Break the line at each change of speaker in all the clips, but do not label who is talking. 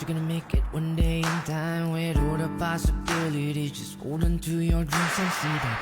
you're gonna make it one day in time. With all the possibilities, just hold on to your dreams and see that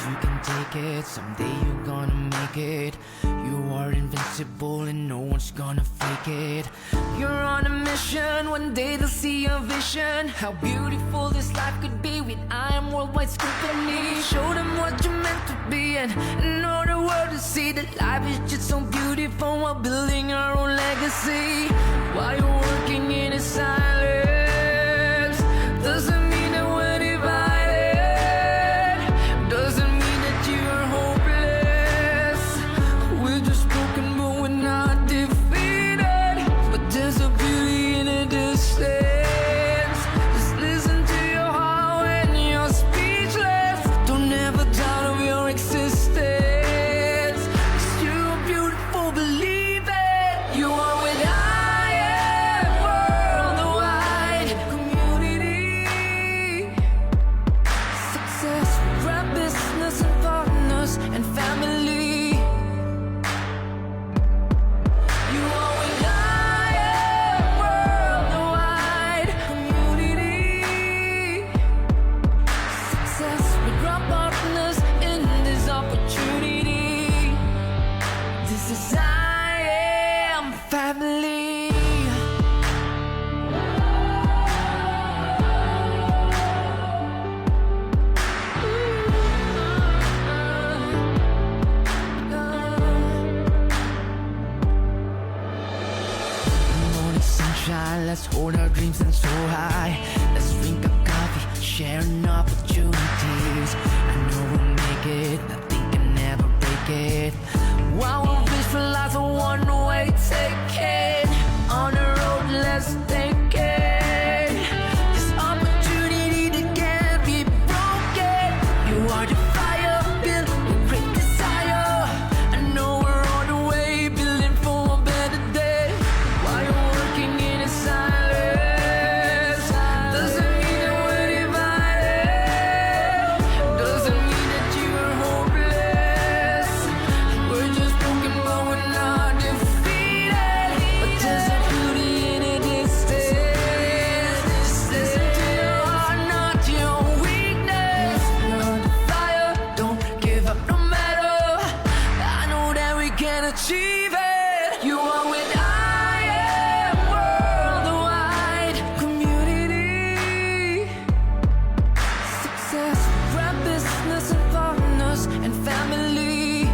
you can take it. Someday you're gonna make it. You are invincible and no one's gonna fake it. You're on a mission, one day they'll see your vision. How beautiful this life could be with I Am Worldwide Company. Show them what you're meant to be and know the world to see that life is just so beautiful while building our own legacy. While you're working in a silence, doesn't mean that we're divided. Doesn't mean that you're hopeless. We're just broken but we're not defeated. But there's a beauty in a distance. Just listen to your heart when you're speechless. Don't ever doubt of your existence. 'Cause you're beautiful, believe it. You are with I Am Worldwide Community. Success, rap business and partners and family. You are with I Am Worldwide Community. Success with our partners in this opportunity. This is I Am Family. Morning sunshine, let's hold our dreams and so high. Let's drink a coffee, sharing opportunities. I know we'll make it, nothing can ever break it. While we'll visualize a one-way ticket on the road, let's take it. This opportunity that can't be broken. You are the fire, built with great desire. I know we're on the way, building for a better day. While you're working in a silence, doesn't mean that we're divided. Doesn't mean that you're hopeless. We're just broken but we're not defeated. But there's a beauty in a distance. Listen to your heart, not your weakness. You're on fire, don't give up no matter. I know that we can achieve it. You are with I Am Worldwide Community. Success, rap business and partners and family.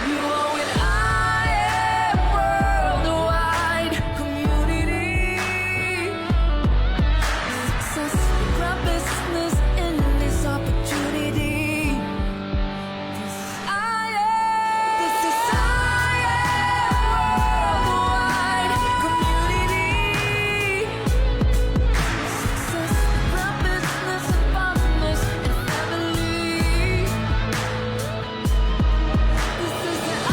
You are with I Am Worldwide Community. Success, rap business in this opportunity. This is I Am. This is I Am Worldwide Community. Success, rap business and partners and family. This is the I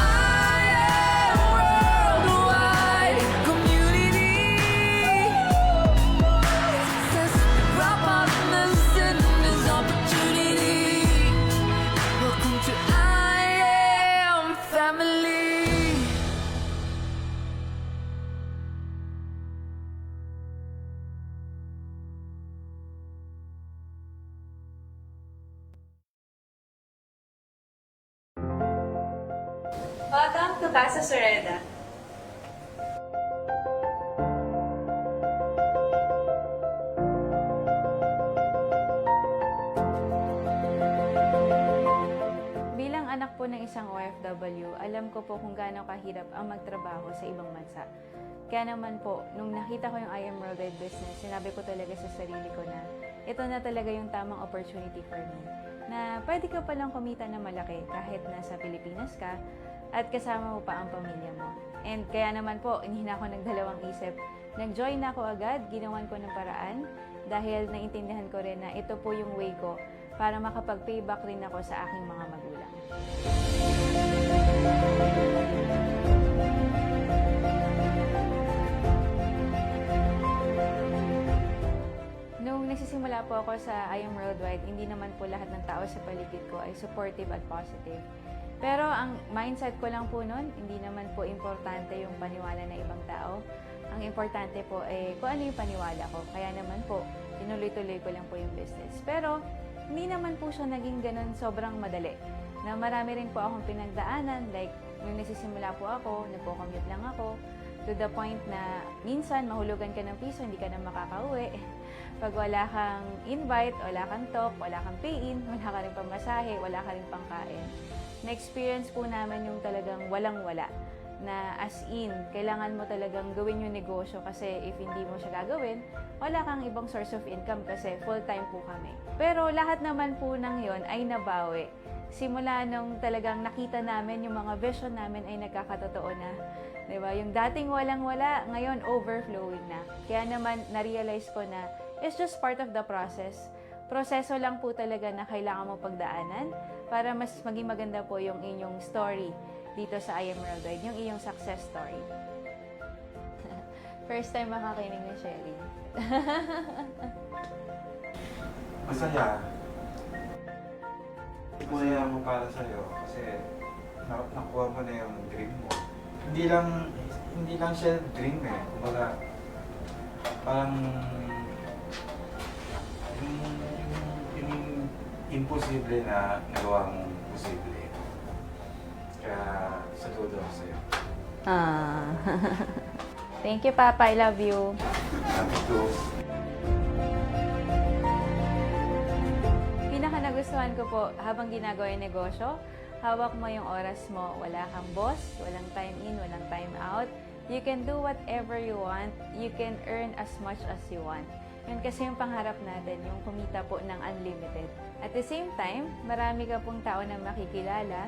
Am Worldwide Community. Success, rap partners in this opportunity. Welcome to I Am Family.
Welcome to Casa Soreda.
Bilang anak po ng isang OFW, alam ko po kung gaano kahirap ang magtrabaho sa ibang bansa. Kaya naman po, nung nakita ko yung I Am Worldwide Business, sinabi ko talaga sa sarili ko na ito na talaga yung tamang opportunity for me. Na pwede ka palang kumita na malaki kahit nasa Pilipinas ka at kasama mo pa ang pamilya mo. And kaya naman po, hindi na ako nagdalawang isip. Nag-join na ako agad, ginawan ko ng paraan dahil naintindihan ko rin na ito po yung way ko para makapag-payback rin ako sa aking mga magulang. Nung nagsisimula po ako sa I Am Worldwide, hindi naman po lahat ng tao sa paligid ko ay supportive at positive. Pero ang mindset ko lang po noon, hindi naman po importante yung paniwala ng ibang tao. Ang importante po kung ano yung paniwala ko. Kaya naman po, tinuloy-tuloy ko lang po yung business. Pero, hindi naman po siya naging ganun sobrang madali. Na marami rin po akong pinagdaanan, like, nung nagsisimula po ako, nagpo-commute lang ako, to the point na minsan mahulugan ka ng piso, hindi ka na makakauwi. Pag wala kang invite, wala kang talk, wala kang pay-in, wala ka rin pamasahe, wala ka rin pangkain. Na-experience po namin yung talagang walang-wala. Na as in, kailangan mo talagang gawin yung negosyo kasi if hindi mo siya gagawin, wala kang ibang source of income kasi full-time po kami. Pero lahat naman po ng yon ay nabawi. Simula nung talagang nakita namin yung mga vision namin ay nagkakatotoo na. Diba? Yung dating walang-wala, ngayon overflowing na. Kaya naman, na-realize ko na it's just part of the process. Proseso lang po talaga na kailangan mo pagdaanan para mas maging maganda po yung inyong story dito sa I Am Worldwide, yung iyong success story. First time makakinig ni Sherry.
Masaya. Masaya ako para sa'yo kasi nakuha mo na yung dream mo. Hindi lang siya dream eh. Kumbaga, parang yung imposible na nagawa mong posible. Kaya saludo ako sa'yo.
Thank you, Papa. I love you.
Sabi ko,
Pinaka-nagustuhan ko po habang ginagawa yung negosyo, hawak mo yung oras mo. Wala kang boss, walang time in, walang time out. You can do whatever you want. You can earn as much as you want. Yun kasi yung pangarap natin, yung kumita po ng unlimited. At the same time, marami ka pong tao na makikilala,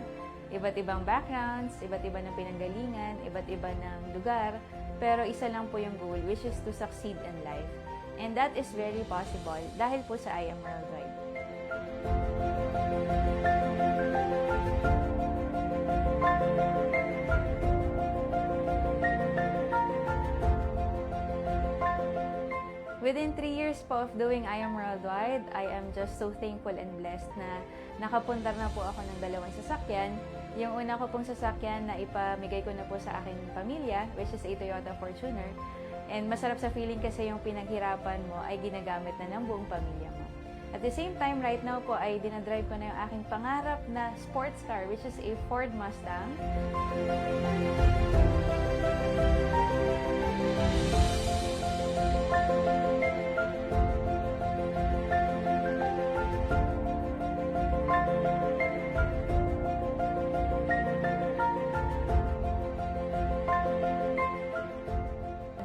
iba't ibang backgrounds, iba't iba ng pinanggalingan, iba't iba ng lugar, pero isa lang po yung goal, which is to succeed in life. And that is very possible dahil po sa I Am Worldwide. Within 3 years po of doing I Am Worldwide, I am just so thankful and blessed na nakapundar na po ako ng 2 sasakyan. Yung una ko pong sasakyan na ipamigay ko na po sa aking pamilya, which is a Toyota Fortuner. And masarap sa feeling kasi yung pinaghirapan mo ay ginagamit na ng buong pamilya mo. At the same time, right now po ay dinadrive ko na yung aking pangarap na sports car, which is a Ford Mustang.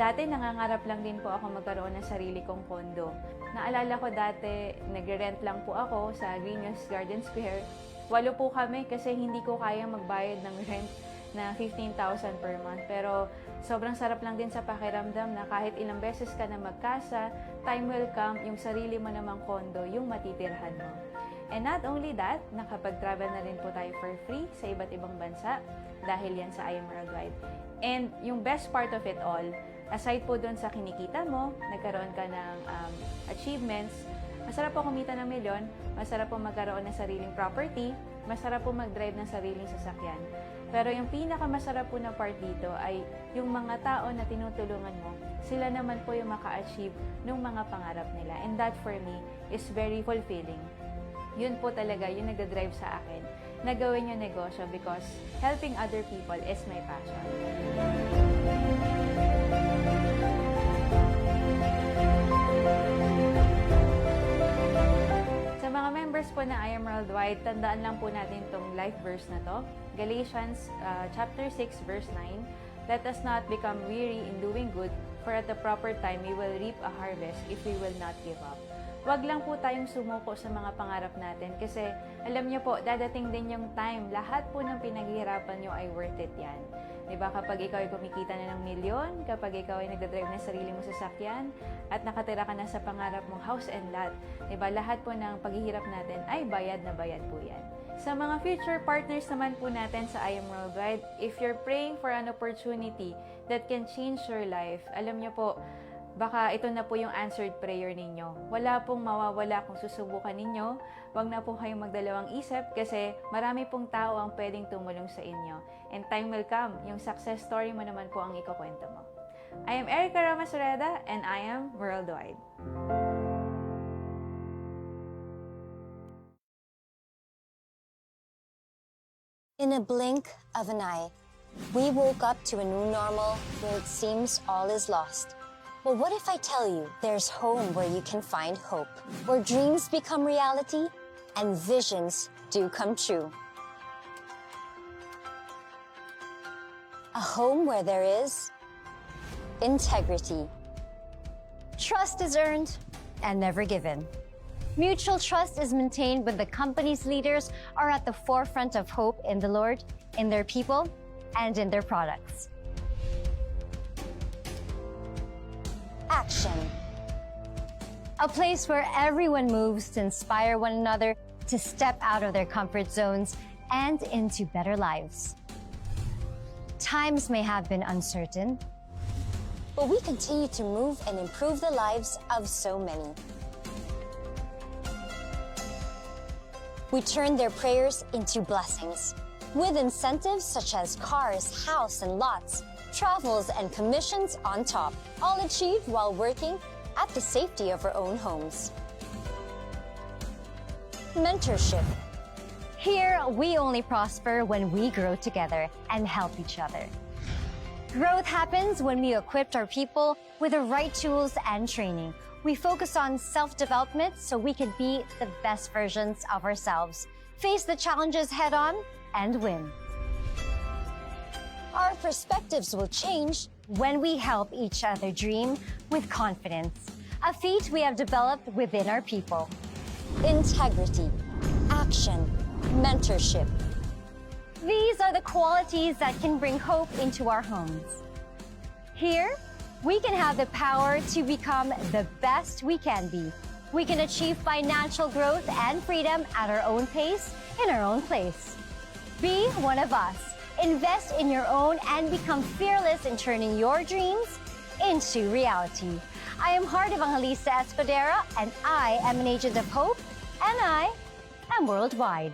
Dati nangangarap lang din po ako magkaroon ng sarili kong kondo. Naalala ko dati, nagre-rent lang po ako sa Green Hills Garden Square. 8 po kami kasi hindi ko kaya magbayad ng rent na 15,000 per month. Pero sobrang sarap lang din sa pakiramdam na kahit ilang beses ka na magkasa, time will come, yung sarili mo namang kondo, yung matitirhan mo. And not only that, nakapag-travel na rin po tayo for free sa iba't ibang bansa dahil yan sa I Am Worldwide. And yung best part of it all, aside po doon sa kinikita mo, nagkaroon ka ng achievements, masarap po kumita ng milyon, masarap po magkaroon ng sariling property, masarap po mag-drive ng sariling sasakyan. Pero yung pinakamasarap po na part dito ay yung mga tao na tinutulungan mo, sila naman po yung maka-achieve ng mga pangarap nila. And that for me is very fulfilling. Yun po talaga yung nag-drive sa akin na gawin yung negosyo because helping other people is my passion. Sa mga members po na I Am Worldwide, tandaan lang po natin itong life verse na to. Galatians chapter 6 verse 9, let us not become weary in doing good, for at the proper time we will reap a harvest if we will not give up. Wag lang po tayong sumuko sa mga pangarap natin kasi alam niyo po, dadating din yung time, lahat po ng pinaghihirapan niyo ay worth it yan. Diba? Kapag ikaw ay kumikita na ng milyon, kapag ikaw ay nagdadrive ng sarili mong sasakyan, at nakatira ka na sa pangarap mong house and lot, diba? Lahat po ng paghihirap natin ay bayad na bayad po yan. Sa mga future partners naman po natin sa I Am Worldwide, if you're praying for an opportunity that can change your life, alam niyo po, baka ito na po yung answered prayer ninyo. Wala pong mawawala kung susubukan ninyo. Huwag na po kayong magdalawang isip kasi marami pong tao ang pwedeng tumulong sa inyo. And time will come, yung success story mo naman po ang ikukwento mo. I am Erica Ramasureda, and I am Worldwide.
In a blink of an eye, we woke up to a new normal where it seems all is lost. But what if I tell you there's home where you can find hope, where dreams become reality and visions do come true? A home where there is integrity. Trust is earned and never given. Mutual trust is maintained when the company's leaders are at the forefront of hope in the Lord, in their people, and in their products. Action. A place where everyone moves to inspire one another to step out of their comfort zones and into better lives. Times may have been uncertain, but we continue to move and improve the lives of so many. We turn their prayers into blessings, with incentives such as cars, house, and lots, travels, and commissions on top, all achieved while working at the safety of our own homes. Mentorship. Here, we only prosper when we grow together and help each other. Growth happens when we equipped our people with the right tools and training. We focus on self-development so we can be the best versions of ourselves, face the challenges head-on, and win. Our perspectives will change when we help each other dream with confidence, a feat we have developed within our people. Integrity, action, mentorship. These are the qualities that can bring hope into our homes. Here, we can have the power to become the best we can be. We can achieve financial growth and freedom at our own pace, in our own place. Be one of us. Invest in your own and become fearless in turning your dreams into reality. I am Heart Evangelista Escudero, and I am an agent of hope, and I am Worldwide.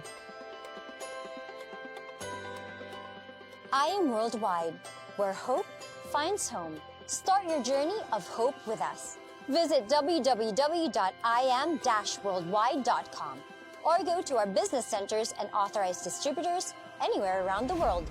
I am Worldwide, where hope finds home. Start your journey of hope with us. Visit www.iam-worldwide.com or go to our business centers and authorized distributors anywhere around the world.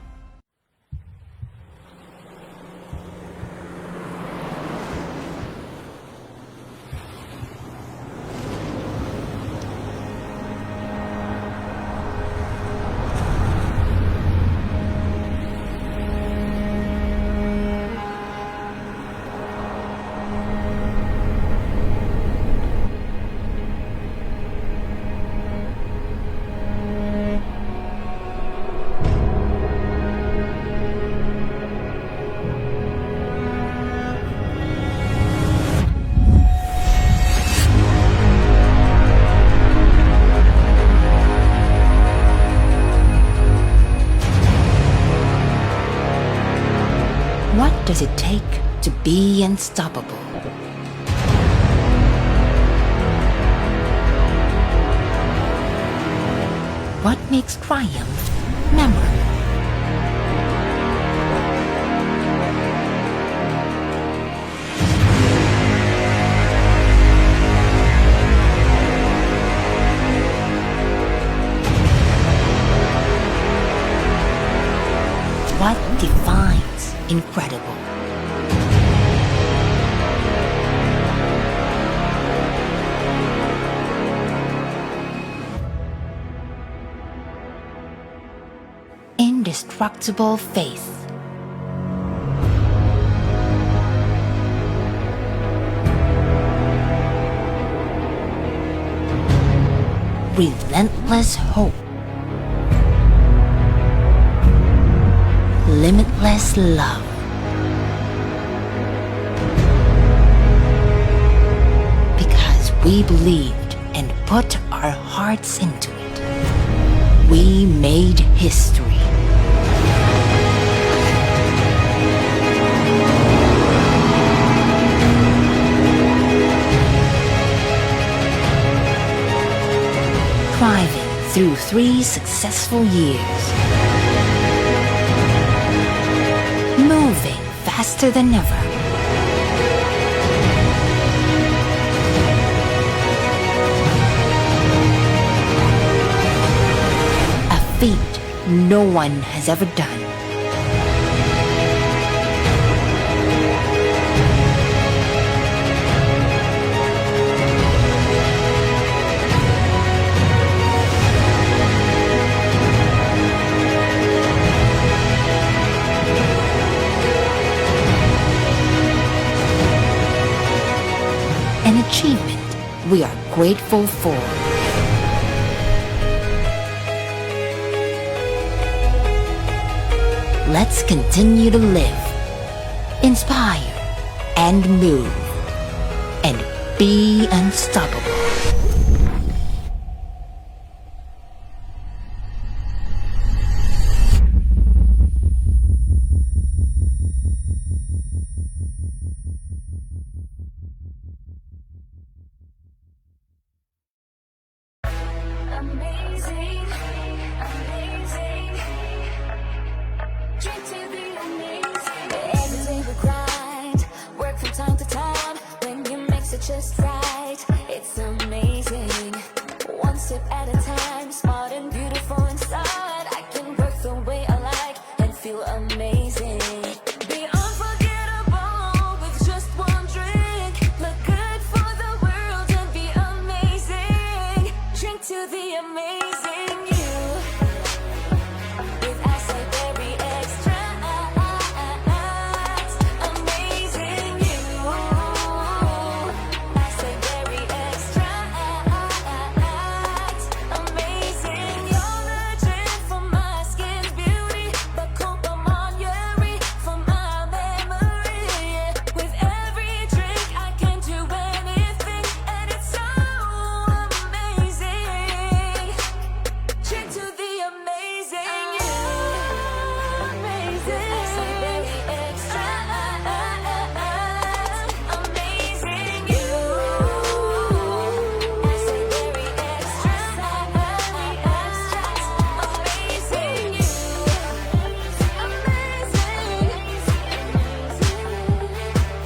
What does it take to be unstoppable? What makes triumph memorable? What defines incredible? Indestructible faith. Relentless hope. Limitless love. Because we believed and put our hearts into it, we made history. Thriving through 3 successful years. Moving faster than ever. feat no one has ever done. An achievement we are grateful for. Let's continue to live, inspire, and move, and be unstoppable.
Amazing, amazing. Drink to the amazing. Every day we grind, work from time to time. When you mix it just right, it's amazing. One sip at a time, smart and beautiful inside. I can work the way I like and feel amazing. Be unforgettable with just one drink. Look good for the world and be amazing. Drink to the amazing you. With acai berry extract. Amazing you. Acai berry extract. Amazing. You're the gem for my skin's beauty. But Cocomoneri for my memory. With every drink I can do anything. And it's so amazing. Drink to the amazing you. Amazing. Acai berry extract. Amazing you. Acai berry extract. Amazing you. Amazing.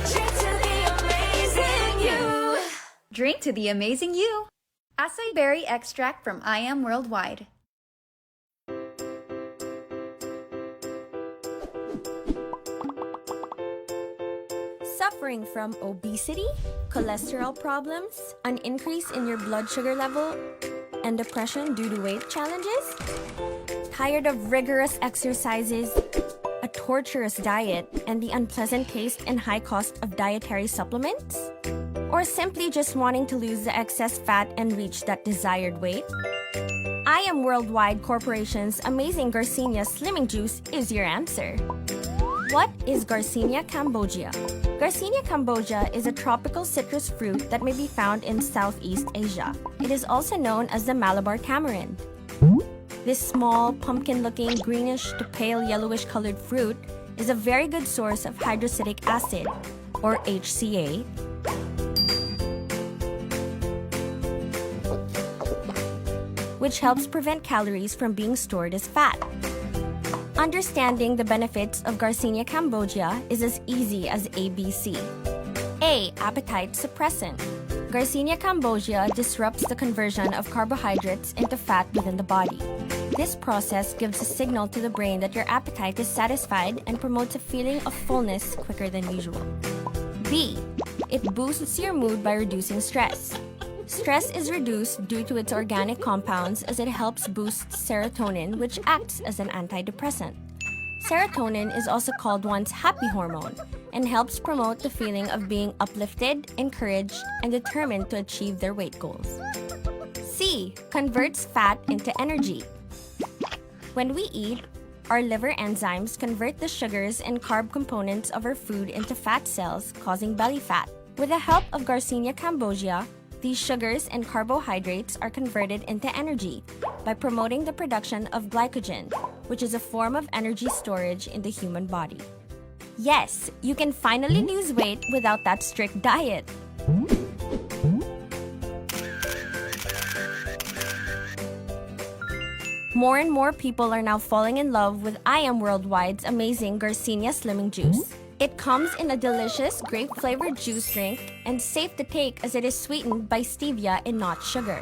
Drink to the amazing you.
Drink to the amazing you. Acai berry extract from I Am Worldwide.
Suffering from obesity, cholesterol problems, an increase in your blood sugar level, and depression due to weight challenges? Tired of rigorous exercises, a torturous diet, and the unpleasant taste and high cost of dietary supplements? Or simply just wanting to lose the excess fat and reach that desired weight? I Am Worldwide Corporation's amazing Garcinia Slimming Juice is your answer. What is Garcinia cambogia? Garcinia cambogia is a tropical citrus fruit that may be found in Southeast Asia. It is also known as the Malabar tamarind. This small, pumpkin-looking, greenish to pale yellowish colored fruit is a very good source of hydrocytic acid, or HCA, which helps prevent calories from being stored as fat. Understanding the benefits of Garcinia cambogia is as easy as ABC. A. Appetite suppressant. Garcinia cambogia disrupts the conversion of carbohydrates into fat within the body. This process gives a signal to the brain that your appetite is satisfied and promotes a feeling of fullness quicker than usual. B. It boosts your mood by reducing stress. Stress is reduced due to its organic compounds as it helps boost serotonin, which acts as an antidepressant. Serotonin is also called one's happy hormone and helps promote the feeling of being uplifted, encouraged, and determined to achieve their weight goals. C. Converts fat into energy. When we eat, our liver enzymes convert the sugars and carb components of our food into fat cells, causing belly fat. With the help of Garcinia cambogia, these sugars and carbohydrates are converted into energy by promoting the production of glycogen, which is a form of energy storage in the human body. Yes, you can finally lose weight without that strict diet. More and more people are now falling in love with I Am Worldwide's amazing Garcinia Slimming Juice. It comes in a delicious grape-flavored juice drink and safe to take as it is sweetened by stevia and not sugar.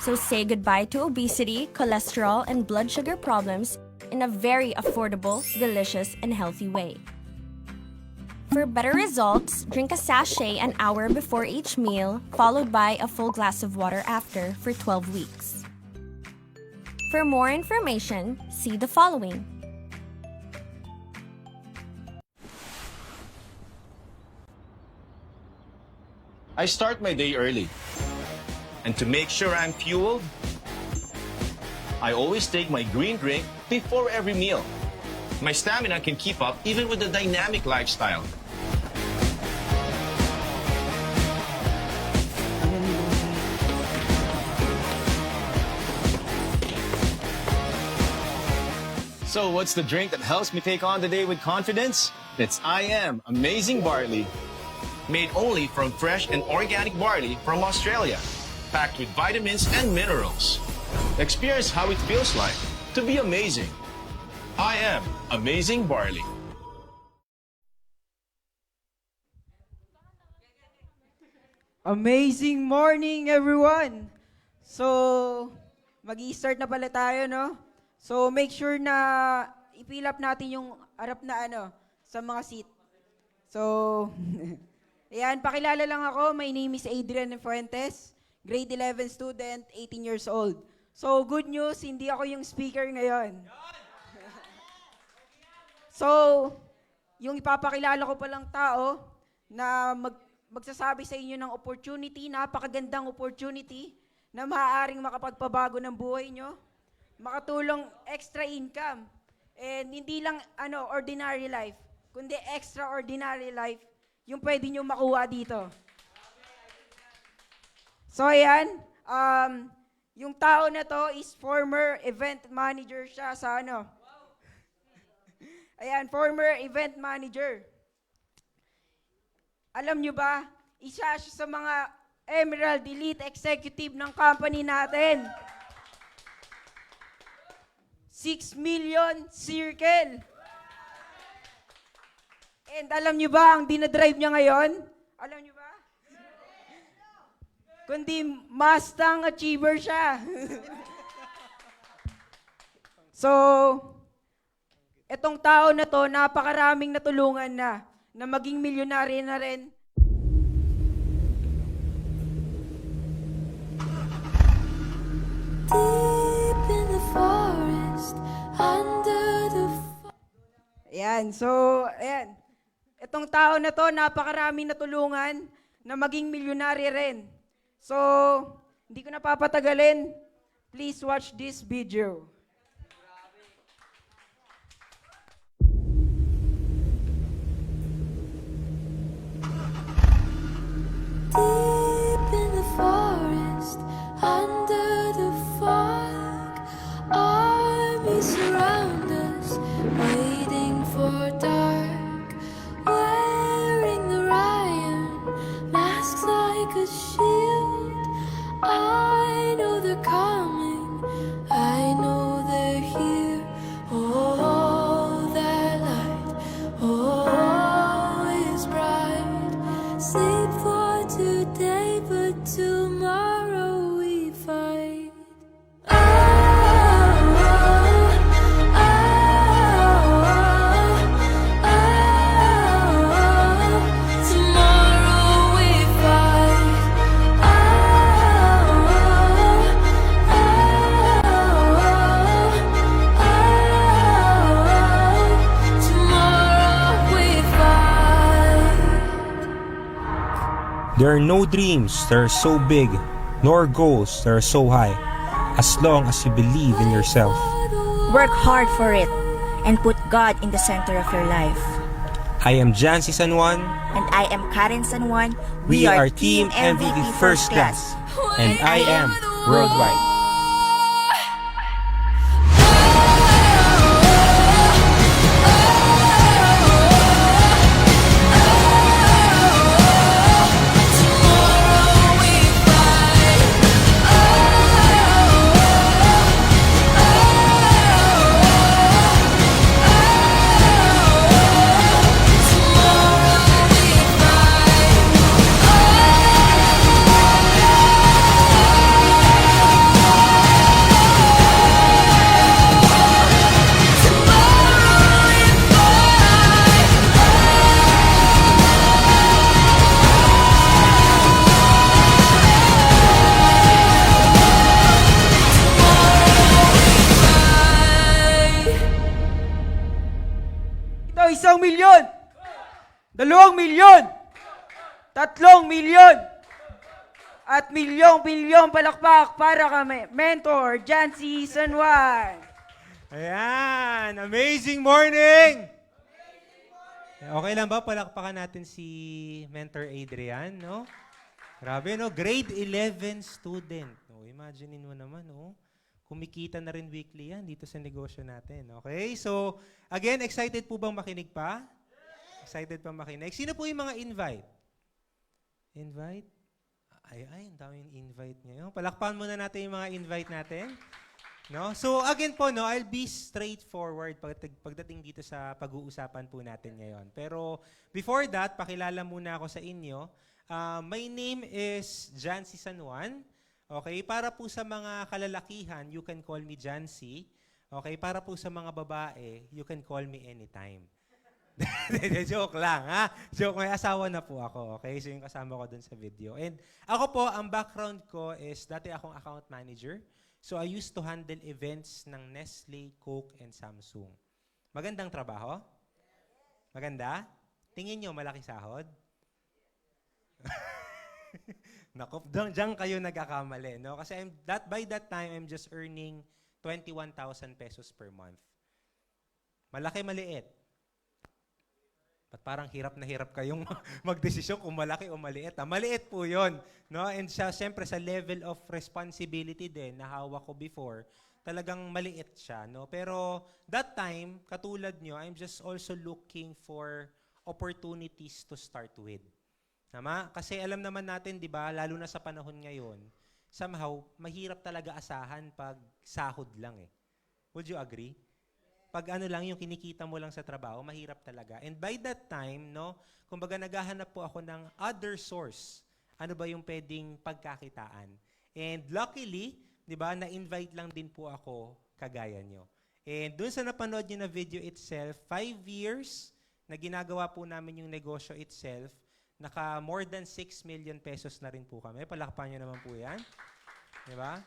So say goodbye to obesity, cholesterol, and blood sugar problems in a very affordable, delicious, and healthy way. For better results, drink a sachet an hour before each meal, followed by a full glass of water after for 12 weeks. For more information, see the following.
I start my day early. And to make sure I'm fueled, I always take my green drink before every meal. My stamina can keep up even with the dynamic lifestyle. So what's the drink that helps me take on the day with confidence? It's I Am Amazing Barley. Made only from fresh and organic barley from Australia. Packed with vitamins and minerals. Experience how it feels like to be amazing. I Am Amazing Barley.
Amazing morning, everyone! So, mag-i-start na pala tayo, no? So, make sure na i-fill up natin yung harap na sa mga seat. So, ayan, pakilala lang ako. My name is Adrian Fuentes, grade 11 student, 18 years old. So, good news, hindi ako yung speaker ngayon. So, yung ipapakilala ko palang tao na magsasabi sa inyo ng opportunity, napakagandang opportunity na maaaring makapagpabago ng buhay nyo, makatulong extra income, and hindi lang ordinary life, kundi extraordinary life yung pwede nyo makuha dito. So ayan, yung tao na to is former event manager siya sa ayan, former event manager. Alam nyo ba, isa siya sa mga Emerald Elite Executive ng company natin. 6 million circle. And alam nyo ba, ang dinadrive niya ngayon? Alam nyo ba? Kundi Mustang Achiever siya. So, etong tao na to, napakaraming natulungan na maging milyonaryo na rin.
Deep in the forest, under the
Ayan, so, ayan. Etong tao na to, napakaraming natulungan na maging milyonaryo rin. So, hindi ko na papatagalin. Please watch this video.
Deep in the forest, under the fog, armies surround us, waiting for dark, wearing the iron masks like a shield. I know they're coming, I know they're here. Oh, their light, oh, is bright. Sleep for today, but tomorrow we fight. Oh, oh, oh, oh, tomorrow we fight. Oh, tomorrow we fight.
There are no dreams that are so big, nor goals that are so high, as long as you believe in yourself.
Work hard for it and put God in the center of your life.
I am Jancy San Juan.
And I am Karen San Juan.
We are Team MVP First Class. And I am Worldwide.
Ito, 1 milyon! 2 milyon! 3 milyon! At milyong-bilyong palakpak para kami. Mentor, Jancy San Juan.
Ayan! Amazing morning! Okay lang ba palakpakan natin si Mentor Adrian, no? Grabe, no? Grade 11 student. No? Imaginein mo naman, no? Kumikita na rin weekly yan dito sa negosyo natin. Okay? So, again, excited po bang makinig pa? Excited pa makinig? Sino po yung mga invite? Invite? Ay, ang daming invite ngayon. Palakpakan muna natin yung mga invite natin. No? So, again po, no, I'll be straightforward pagdating dito sa pag-uusapan po natin ngayon. Pero, before that, pakilala muna ako sa inyo. My name is Jancy San Juan. Okay? Para po sa mga kalalakihan, you can call me Jancy. Okay? Para po sa mga babae, you can call me anytime. Joke lang, ha? Joke, may asawa na po ako, okay? So yung kasama ko dun sa video. And ako po, ang background ko is, dati akong account manager. So I used to handle events ng Nestle, Coke, and Samsung. Magandang trabaho? Maganda? Tingin nyo, malaki sahod? Naku, diyan kayo nagkakamali, no? Kasi by that time, I'm just earning 21,000 pesos per month. Malaki, maliit? At parang hirap na hirap kayong magdesisyon kung malaki o maliit. Maliit po yun. No? And siyempre sa level of responsibility din na hawak ko before, talagang maliit siya. No? Pero that time, katulad nyo, I'm just also looking for opportunities to start with. Tama? Kasi alam naman natin, di ba, lalo na sa panahon ngayon, somehow, mahirap talaga asahan pag sahod lang eh. Would you agree? Pag ano lang, yung kinikita mo lang sa trabaho, mahirap talaga. And by that time, no, kumbaga naghahanap po ako ng other source. Ano ba yung pwedeng pagkakitaan? And luckily, di ba, na-invite lang din po ako kagaya nyo. And dun sa napanood nyo na video itself, 5 years na ginagawa po namin yung negosyo itself, naka more than 6 million pesos na rin po kami. Palakpan nyo naman po yan. Di ba?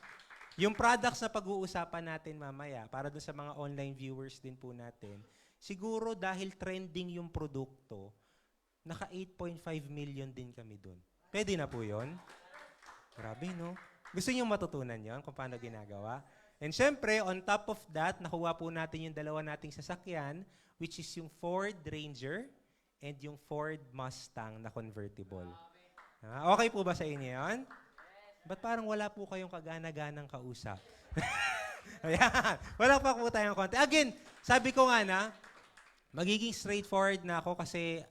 Yung products na pag-uusapan natin mamaya, para dun sa mga online viewers din po natin, siguro dahil trending yung produkto, naka 8.5 million din kami dun. Pwede na po yun? Grabe, no? Gusto nyo matutunan yon kung paano ginagawa? And syempre, on top of that, nakuha po natin yung dalawa nating sasakyan, which is yung Ford Ranger and yung Ford Mustang na convertible. Okay po ba sa inyo yun? Ba't parang wala po kayong kagana-ganang kausap? Ayan. Wala pa po tayong konti. Again, sabi ko nga na, magiging straightforward na ako kasi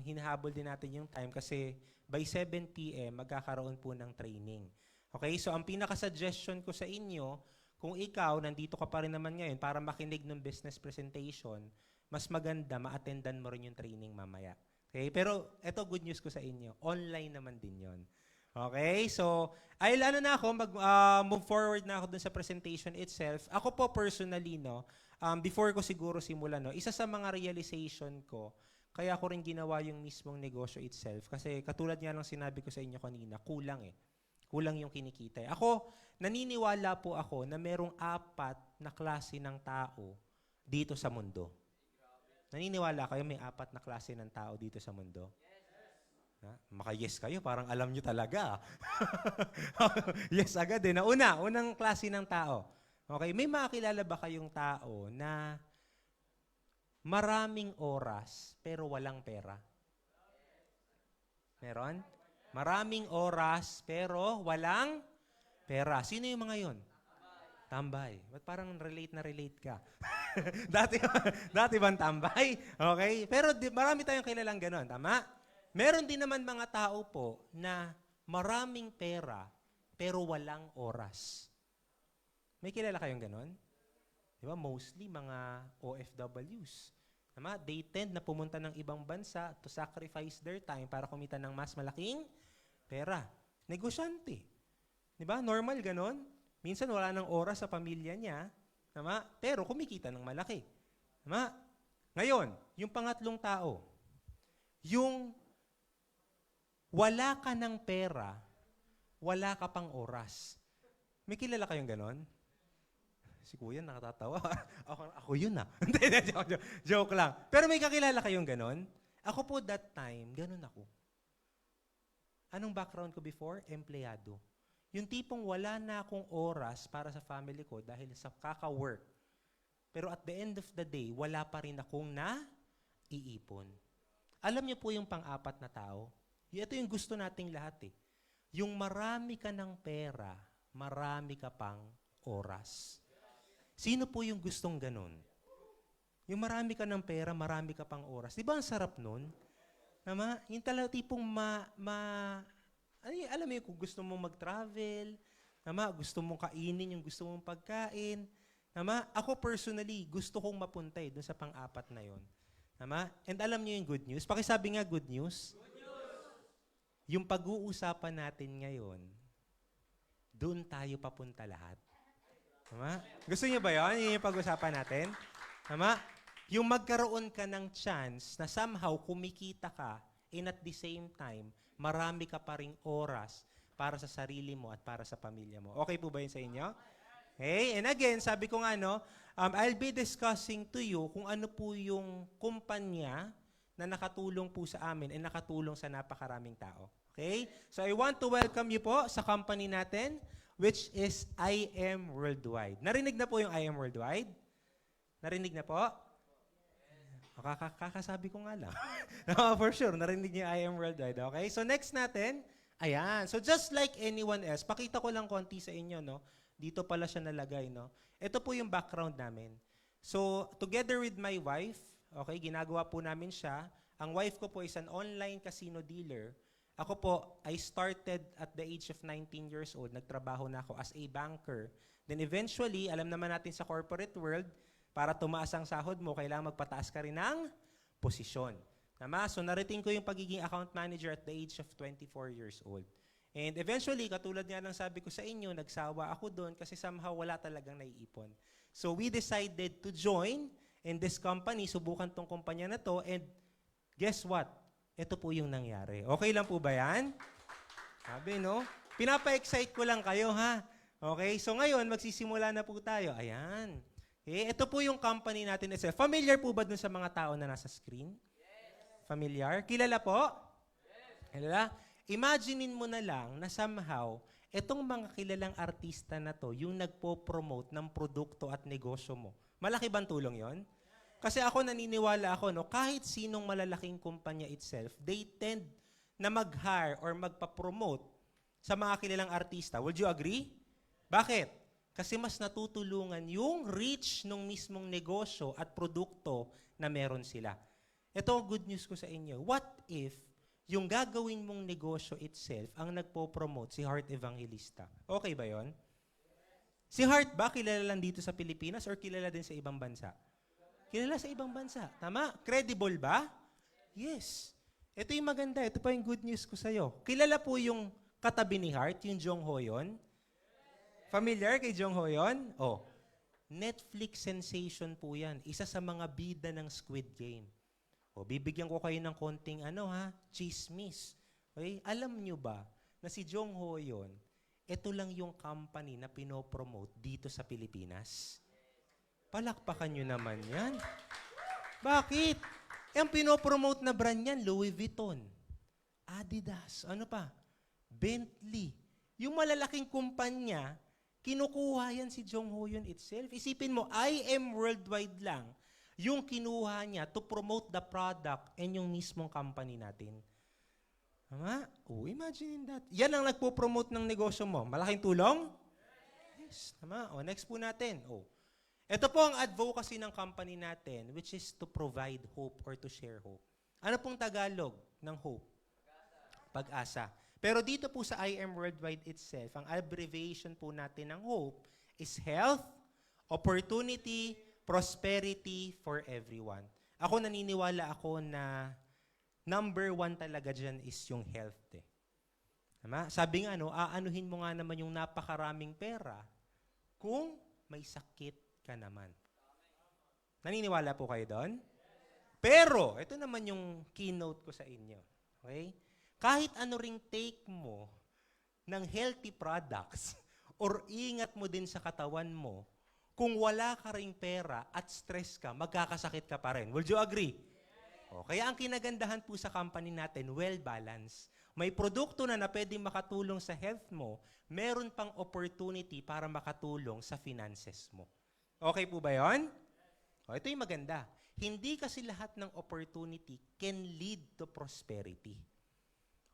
hinahabol din natin yung time kasi by 7 p.m. magkakaroon po ng training. Okay? So, ang pinaka-suggestion ko sa inyo, kung ikaw, nandito ka pa rin naman ngayon para makinig ng business presentation, mas maganda, ma-attendan mo rin yung training mamaya. Okay? Pero, eto good news ko sa inyo. Online naman din yon. Okay? So, move forward na ako dun sa presentation itself. Ako po personally, no, before ko siguro simulan, no, isa sa mga realization ko, kaya ko rin ginawa yung mismong negosyo itself. Kasi katulad nga lang sinabi ko sa inyo kanina, kulang eh. Kulang yung kinikita. Ako, naniniwala po ako na merong 4 na klase ng tao dito sa mundo. Naniniwala kayo may 4 na klase ng tao dito sa mundo? Maka-yes kayo, parang alam nyo talaga. Yes agad eh. Unang klase ng tao. Okay, may makakilala ba kayong tao na maraming oras pero walang pera? Meron? Maraming oras pero walang pera. Sino yung mga yon? Tambay. Ba't parang relate na relate ka? dati bang tambay? Okay? Pero marami tayong kilalang ganon. Tama? Meron din naman mga tao po na maraming pera pero walang oras. May kilala kayong ganon? Di ba? Mostly mga OFWs. Tama? They tend na pumunta ng ibang bansa to sacrifice their time para kumita ng mas malaking pera. Negosyante. Di ba? Normal ganon. Minsan wala nang oras sa pamilya niya. Tama? Pero kumikita ng malaki. Tama? Ngayon, yung pangatlong tao, yung wala ka ng pera, wala ka pang oras. May kilala kayong ganon? Si kuya nakatatawa. ako yun ah. Hindi, joke lang. Pero may kakilala kayong ganon? Ako po that time, ganon ako. Anong background ko before? Empleyado. Yung tipong wala na akong oras para sa family ko dahil sa kaka-work. Pero at the end of the day, wala pa rin akong naiipon. Alam niyo po yung pang-apat na tao? Ito yung gusto nating lahat eh. Yung marami ka ng pera, marami ka pang oras. Sino po yung gustong ganun? Yung marami ka ng pera, marami ka pang oras. Di ba ang sarap nun? Yung talagang tipong alam mo yun, kung gusto mong mag-travel, gusto mong kainin yung gusto mong pagkain. Ako personally, gusto kong mapunta doon sa pang-apat na yon. And alam niyo yung good news? Pakisabi nga good news. Yung pag-uusapan natin ngayon, doon tayo papunta lahat. Gusto niyo ba yun? Yun yung pag-usapan natin? Yung magkaroon ka ng chance na somehow kumikita ka and at the same time, marami ka pa ring oras para sa sarili mo at para sa pamilya mo. Okay po ba yun sa inyo? Okay? And again, sabi ko nga, I'll be discussing to you kung ano po yung kumpanya na nakatulong po sa amin and nakatulong sa napakaraming tao. Okay? So I want to welcome you po sa company natin, which is I Am Worldwide. Narinig na po yung I Am Worldwide? Narinig na po? Kakasabi ko nga lang. For sure, narinig niyo I Am Worldwide. Okay? So next natin, ayan. So just like anyone else, pakita ko lang konti sa inyo, no? Dito pala siya nalagay, no? Ito po yung background namin. So together with my wife, okay, ginagawa po namin siya. Ang wife ko po is an online casino dealer. Ako po, I started at the age of 19 years old. Nagtrabaho na ako as a banker. Then eventually, alam naman natin sa corporate world, para tumaas ang sahod mo, kailangan magpataas ka rin ng posisyon. So narating ko yung pagiging account manager at the age of 24 years old. And eventually, katulad nga ng sabi ko sa inyo, nagsawa ako doon kasi somehow wala talagang naiipon. So we decided to join in this company, subukan tong kumpanya na to, and guess what? Ito po yung nangyari. Okay lang po ba yan? Sabi, no? Pinapa-excite ko lang kayo, ha? Okay, so ngayon, magsisimula na po tayo. Ayan. Okay, ito po yung company natin. Familiar po ba dun sa mga tao na nasa screen? Yes. Familiar? Kilala po? Yes. Kilala? Imaginein mo na lang na somehow, itong mga kilalang artista na to, yung nagpo-promote ng produkto at negosyo mo. Malaki bang tulong yon? Kasi ako naniniwala ako, no, kahit sinong malalaking kumpanya itself, they tend na mag-hire or magpa-promote sa mga kilalang artista. Would you agree? Bakit? Kasi mas natutulungan yung reach ng mismong negosyo at produkto na meron sila. Ito ang good news ko sa inyo. What if yung gagawin mong negosyo itself ang nagpo-promote si Heart Evangelista? Okay ba yon? Si Heart ba kilala lang dito sa Pilipinas or kilala din sa ibang bansa? Kilala sa ibang bansa. Tama? Credible ba? Yes. Ito yung maganda. Ito pa yung good news ko sa'yo. Kilala po yung katabi ni Heart, yung Jong Hoyon? Familiar kay Jong Hoyon? Oh. Netflix sensation po yan. Isa sa mga bida ng Squid Game. O, bibigyan ko kayo ng konting chismis. Okay? Alam nyo ba na si Jong Hoyon, ito lang yung company na pinopromote dito sa Pilipinas? Palakpakan nyo naman yan. Bakit? Ang pinopromote na brand yan, Louis Vuitton, Adidas, ano pa? Bentley. Yung malalaking kumpanya, kinukuha yan si Jong Hoyon itself. Isipin mo, I Am Worldwide lang yung kinuha niya to promote the product and yung mismong company natin. Tama? Oh, imagine that. Yan ang nagpo-promote ng negosyo mo. Malaking tulong? Yes. Tama. O, next po natin. Oh. Ito po ang advocacy ng company natin, which is to provide hope or to share hope. Ano pong Tagalog ng hope? Pag-asa. Pero dito po sa I Am Worldwide itself, ang abbreviation po natin ng hope is health, opportunity, prosperity for everyone. Ako naniniwala ako na number 1 talaga dyan is yung health. Tama? Sabi nga, aanuhin mo nga naman yung napakaraming pera kung may sakit ka naman. Naniniwala po kayo doon? Pero, ito naman yung keynote ko sa inyo. Okay? Kahit ano ring take mo ng healthy products or ingat mo din sa katawan mo, kung wala ka ring pera at stress ka, magkakasakit ka pa rin. Would you agree? O, kaya ang kinagandahan po sa company natin, well-balanced. May produkto na pwedeng makatulong sa health mo, meron pang opportunity para makatulong sa finances mo. Okay po ba yun? O, ito yung maganda. Hindi kasi lahat ng opportunity can lead to prosperity.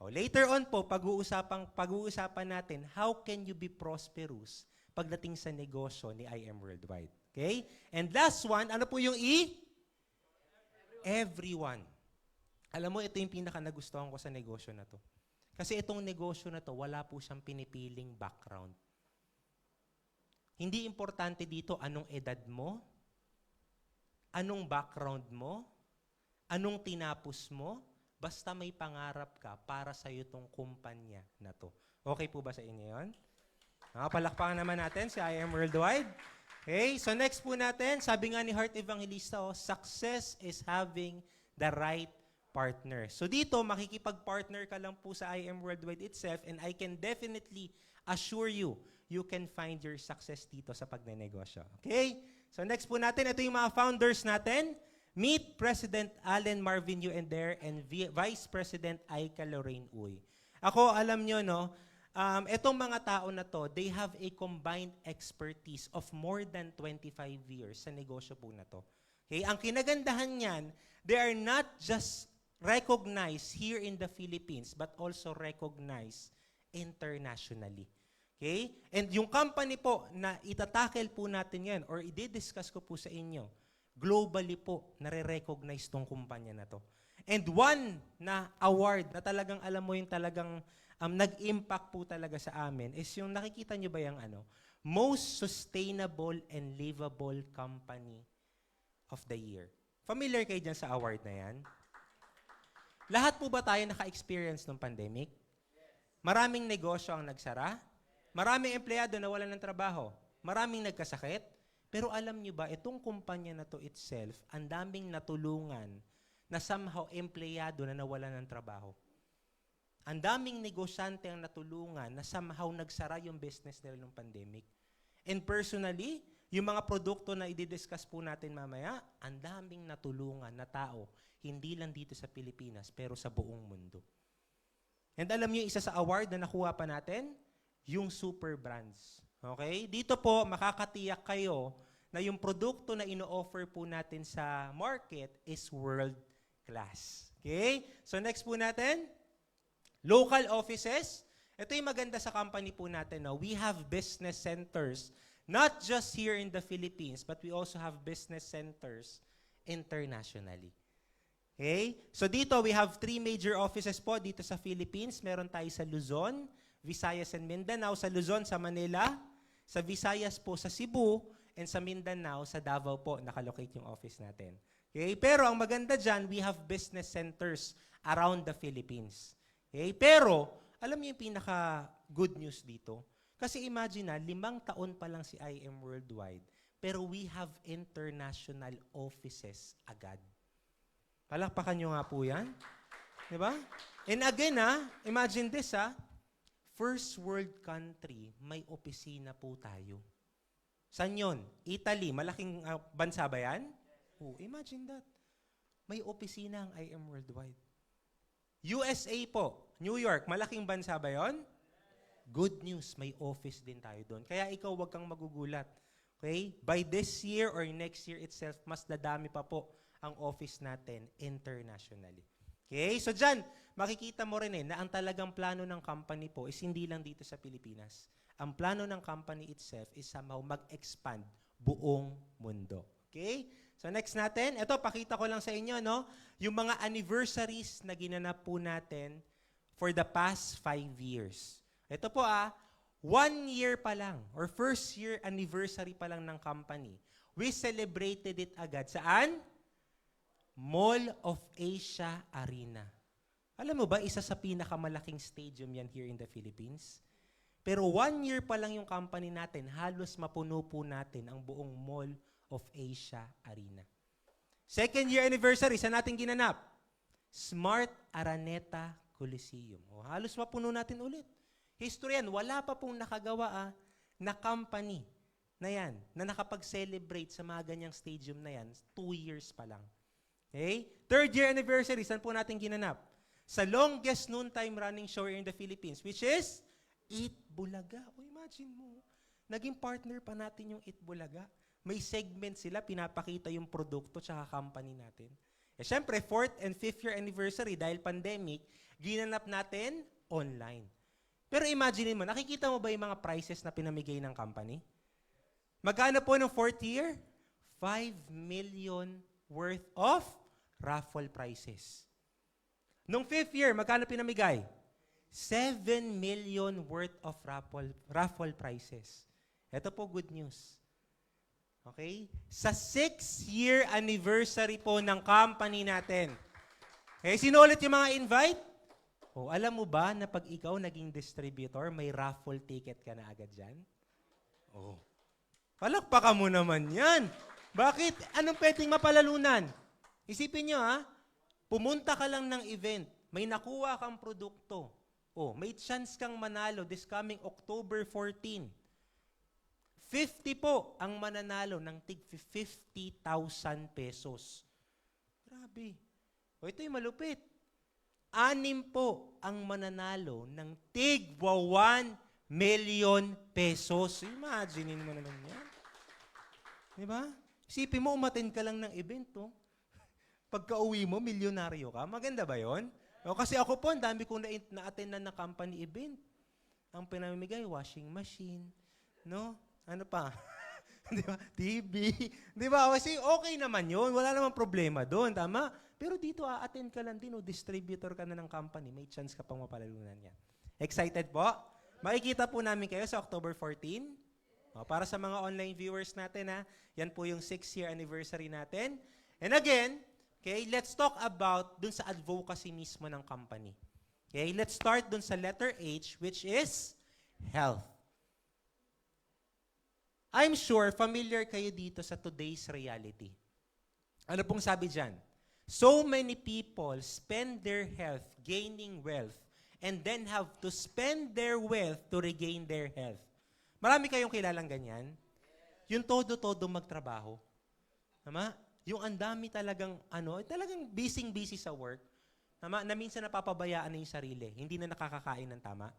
O, later on po, pag-uusapan natin, how can you be prosperous pagdating sa negosyo ni I Am Worldwide. Okay? And last one, ano po yung E? Everyone. Alam mo, ito yung pinaka-nagustuhan ko sa negosyo na to. Kasi itong negosyo na to, wala po siyang pinipiling background. Hindi importante dito anong edad mo, anong background mo, anong tinapos mo, basta may pangarap ka para sa iyo tong kumpanya na to. Okay po ba sa inyo yun? Palakpakan naman natin si I Am Worldwide. Okay, so next po natin, sabi nga ni Heart Evangelista, success is having the right partner. So dito, makikipag-partner ka lang po sa I Am Worldwide itself, and I can definitely assure you, you can find your success dito sa pagnenegosyo. Okay? So next po natin, ito yung mga founders natin. Meet President Allen Marvin Uender and Vice President Aika Lorraine Uy. Ako, alam nyo, no, etong mga tao na to, they have a combined expertise of more than 25 years sa negosyo po na to. Okay? Ang kinagandahan niyan, they are not just recognized here in the Philippines, but also recognized internationally. Okay? And yung company po na itatakel po natin yan, or i-discuss ko po sa inyo, globally po, nare-recognize tong kumpanya na to. And one na award na talagang alam mo yung talagang nag-impact po talaga sa amin is yung nakikita nyo ba yung Most Sustainable and Livable Company of the Year. Familiar kayo dyan sa award na yan? Lahat po ba tayo naka-experience ng pandemic? Maraming negosyo ang nagsara? Maraming empleyado na wala ng trabaho? Maraming nagkasakit? Pero alam nyo ba, itong kumpanya na to itself, ang daming natulungan na somehow empleyado na nawalan ng trabaho. Ang daming negosyante ang natulungan na somehow nagsara yung business nila ng pandemic. And personally, yung mga produkto na i-discuss po natin mamaya, ang daming natulungan na tao, hindi lang dito sa Pilipinas, pero sa buong mundo. And alam niyo, isa sa award na nakuha pa natin, yung Super Brands. Okay? Dito po, makakatiyak kayo na yung produkto na ino-offer po natin sa market is world class. Okay? So next po natin, local offices. Ito yung maganda sa company po natin. No? We have business centers, not just here in the Philippines, but we also have business centers internationally. Okay? So dito, we have 3 major offices po dito sa Philippines. Meron tayo sa Luzon, Visayas and Mindanao. Sa Luzon, sa Manila. Sa Visayas po, sa Cebu. And sa Mindanao, sa Davao po, nakalocate yung office natin. Okay? Pero ang maganda dyan, we have business centers around the Philippines. Okay? Pero, alam niyo yung pinaka-good news dito? Kasi imagine na, 5 taon pa lang si I Am Worldwide, pero we have international offices agad. Palakpakan nyo nga po yan. Diba? And again, imagine this, first world country, may opisina po tayo. Saan yun? Italy, malaking bansa ba yan? Oh, imagine that. May opisina ang I Am Worldwide. USA po, New York, malaking bansa ba yon? Good news, may office din tayo doon. Kaya ikaw wag kang magugulat. Okay? By this year or next year itself, mas dadami pa po ang office natin internationally. Okay? So dyan, makikita mo rin na ang talagang plano ng company po is hindi lang dito sa Pilipinas. Ang plano ng company itself is somehow mag-expand buong mundo. Okay? So next natin, ito pakita ko lang sa inyo, no? Yung mga anniversaries na ginanap po natin for the past 5 years. Ito po 1 year pa lang, or first year anniversary pa lang ng company. We celebrated it agad. Saan? Mall of Asia Arena. Alam mo ba, isa sa pinakamalaking stadium yan here in the Philippines? Pero 1 year pa lang yung company natin, halos mapuno po natin ang buong Mall of Asia Arena. Second year anniversary, saan natin ginanap? Smart Araneta Coliseum. O, halos mapuno natin ulit. History yan, wala pa pong nakagawa na company na yan, na nakapag-celebrate sa mga ganyang stadium na yan, 2 years pa lang. Okay? 3rd year anniversary, saan po natin ginanap? Sa longest noontime running show here in the Philippines, which is Eat Bulaga. O imagine mo, naging partner pa natin yung Eat Bulaga. May segment sila, pinapakita yung produkto tsaka company natin. Eh, syempre, 4th and 5th year anniversary, dahil pandemic, ginanap natin online. Pero imagine mo, nakikita mo ba yung mga prices na pinamigay ng company? Magkano po ng 4th year? 5 million worth of raffle prizes. Nung 5th year, magkano pinamigay? 7 million worth of raffle prizes. Ito po good news. Okay? Sa 6th year anniversary po ng company natin. Okay, sino ulit yung mga invite? O, alam mo ba na pag ikaw naging distributor, may raffle ticket ka na agad dyan? Oh. Palakpakan mo naman yan. Bakit? Anong pwedeng mapalalunan? Isipin nyo pumunta ka lang ng event, may nakuha kang produkto, may chance kang manalo this coming October 14. 50 po ang mananalo ng tig 50,000 pesos. Grabe. Ito yung malupit. 6 po ang mananalo ng tig 1 million pesos. Imagine mo naman yan. Diba? Isipin mo, umattend ka lang ng event, Pagka-uwi mo, milyonaryo ka. Maganda ba yon? Kasi ako po, ang dami kong na-attendan na company event. Ang pinamimigay, washing machine, no? Ano pa? Di ba? TV. Di ba? Kasi okay naman yun. Wala namang problema doon. Tama? Pero dito, attend ka lang din, distributor ka na ng company. May chance ka pang mapalalunan yan. Excited po? Makikita po namin kayo sa October 14. Para sa mga online viewers natin, yan po yung 6th year anniversary natin. And again, okay, let's talk about dun sa advocacy mismo ng company. Okay, let's start dun sa letter H, which is health. I'm sure familiar kayo dito sa today's reality. Ano pong sabi dyan? So many people spend their health gaining wealth and then have to spend their wealth to regain their health. Marami kayong kilalang ganyan? Yung todo-todo magtrabaho. Tama? Yung andami talagang, talagang busy sa work. Tama? Na minsan napapabayaan na yung sarili. Hindi na nakakakain ng tama.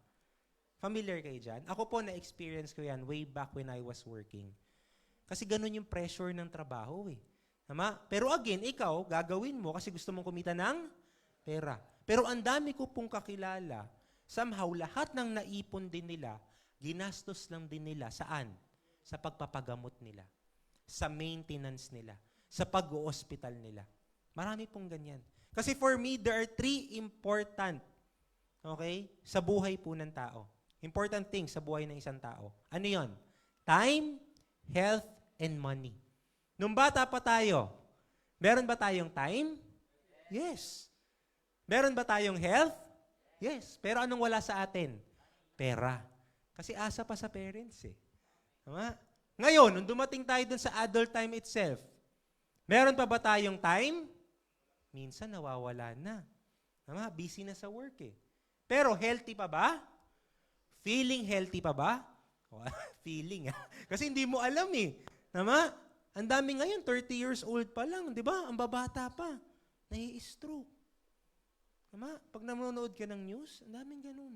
Familiar kayo dyan? Ako po, na-experience ko yan way back when I was working. Kasi ganun yung pressure ng trabaho Tama? Pero again, ikaw, gagawin mo kasi gusto mong kumita ng pera. Pero ang dami ko pong kakilala, somehow, lahat ng naipon din nila, ginastos lang din nila. Saan? Sa pagpapagamot nila. Sa maintenance nila. Sa pag-o-hospital nila. Marami pong ganyan. Kasi for me, there are 3 important, sa buhay po ng tao. Important things sa buhay ng isang tao. Ano yon? Time, health, and money. Nung bata pa tayo, meron ba tayong time? Yes. Meron ba tayong health? Yes. Pero anong wala sa atin? Pera. Kasi asa pa sa parents Tama? Ngayon, nung dumating tayo dun sa adult time itself, meron pa ba tayong time? Minsan nawawala na. Tama? Busy na sa work Pero healthy pa ba? Feeling healthy pa ba? Feeling Kasi hindi mo alam Tama? Ang dami ngayon, 30 years old pa lang. Di ba? Ang babata pa. Nai-stroke. Tama? Pag nanonood ka ng news, ang daming ganun.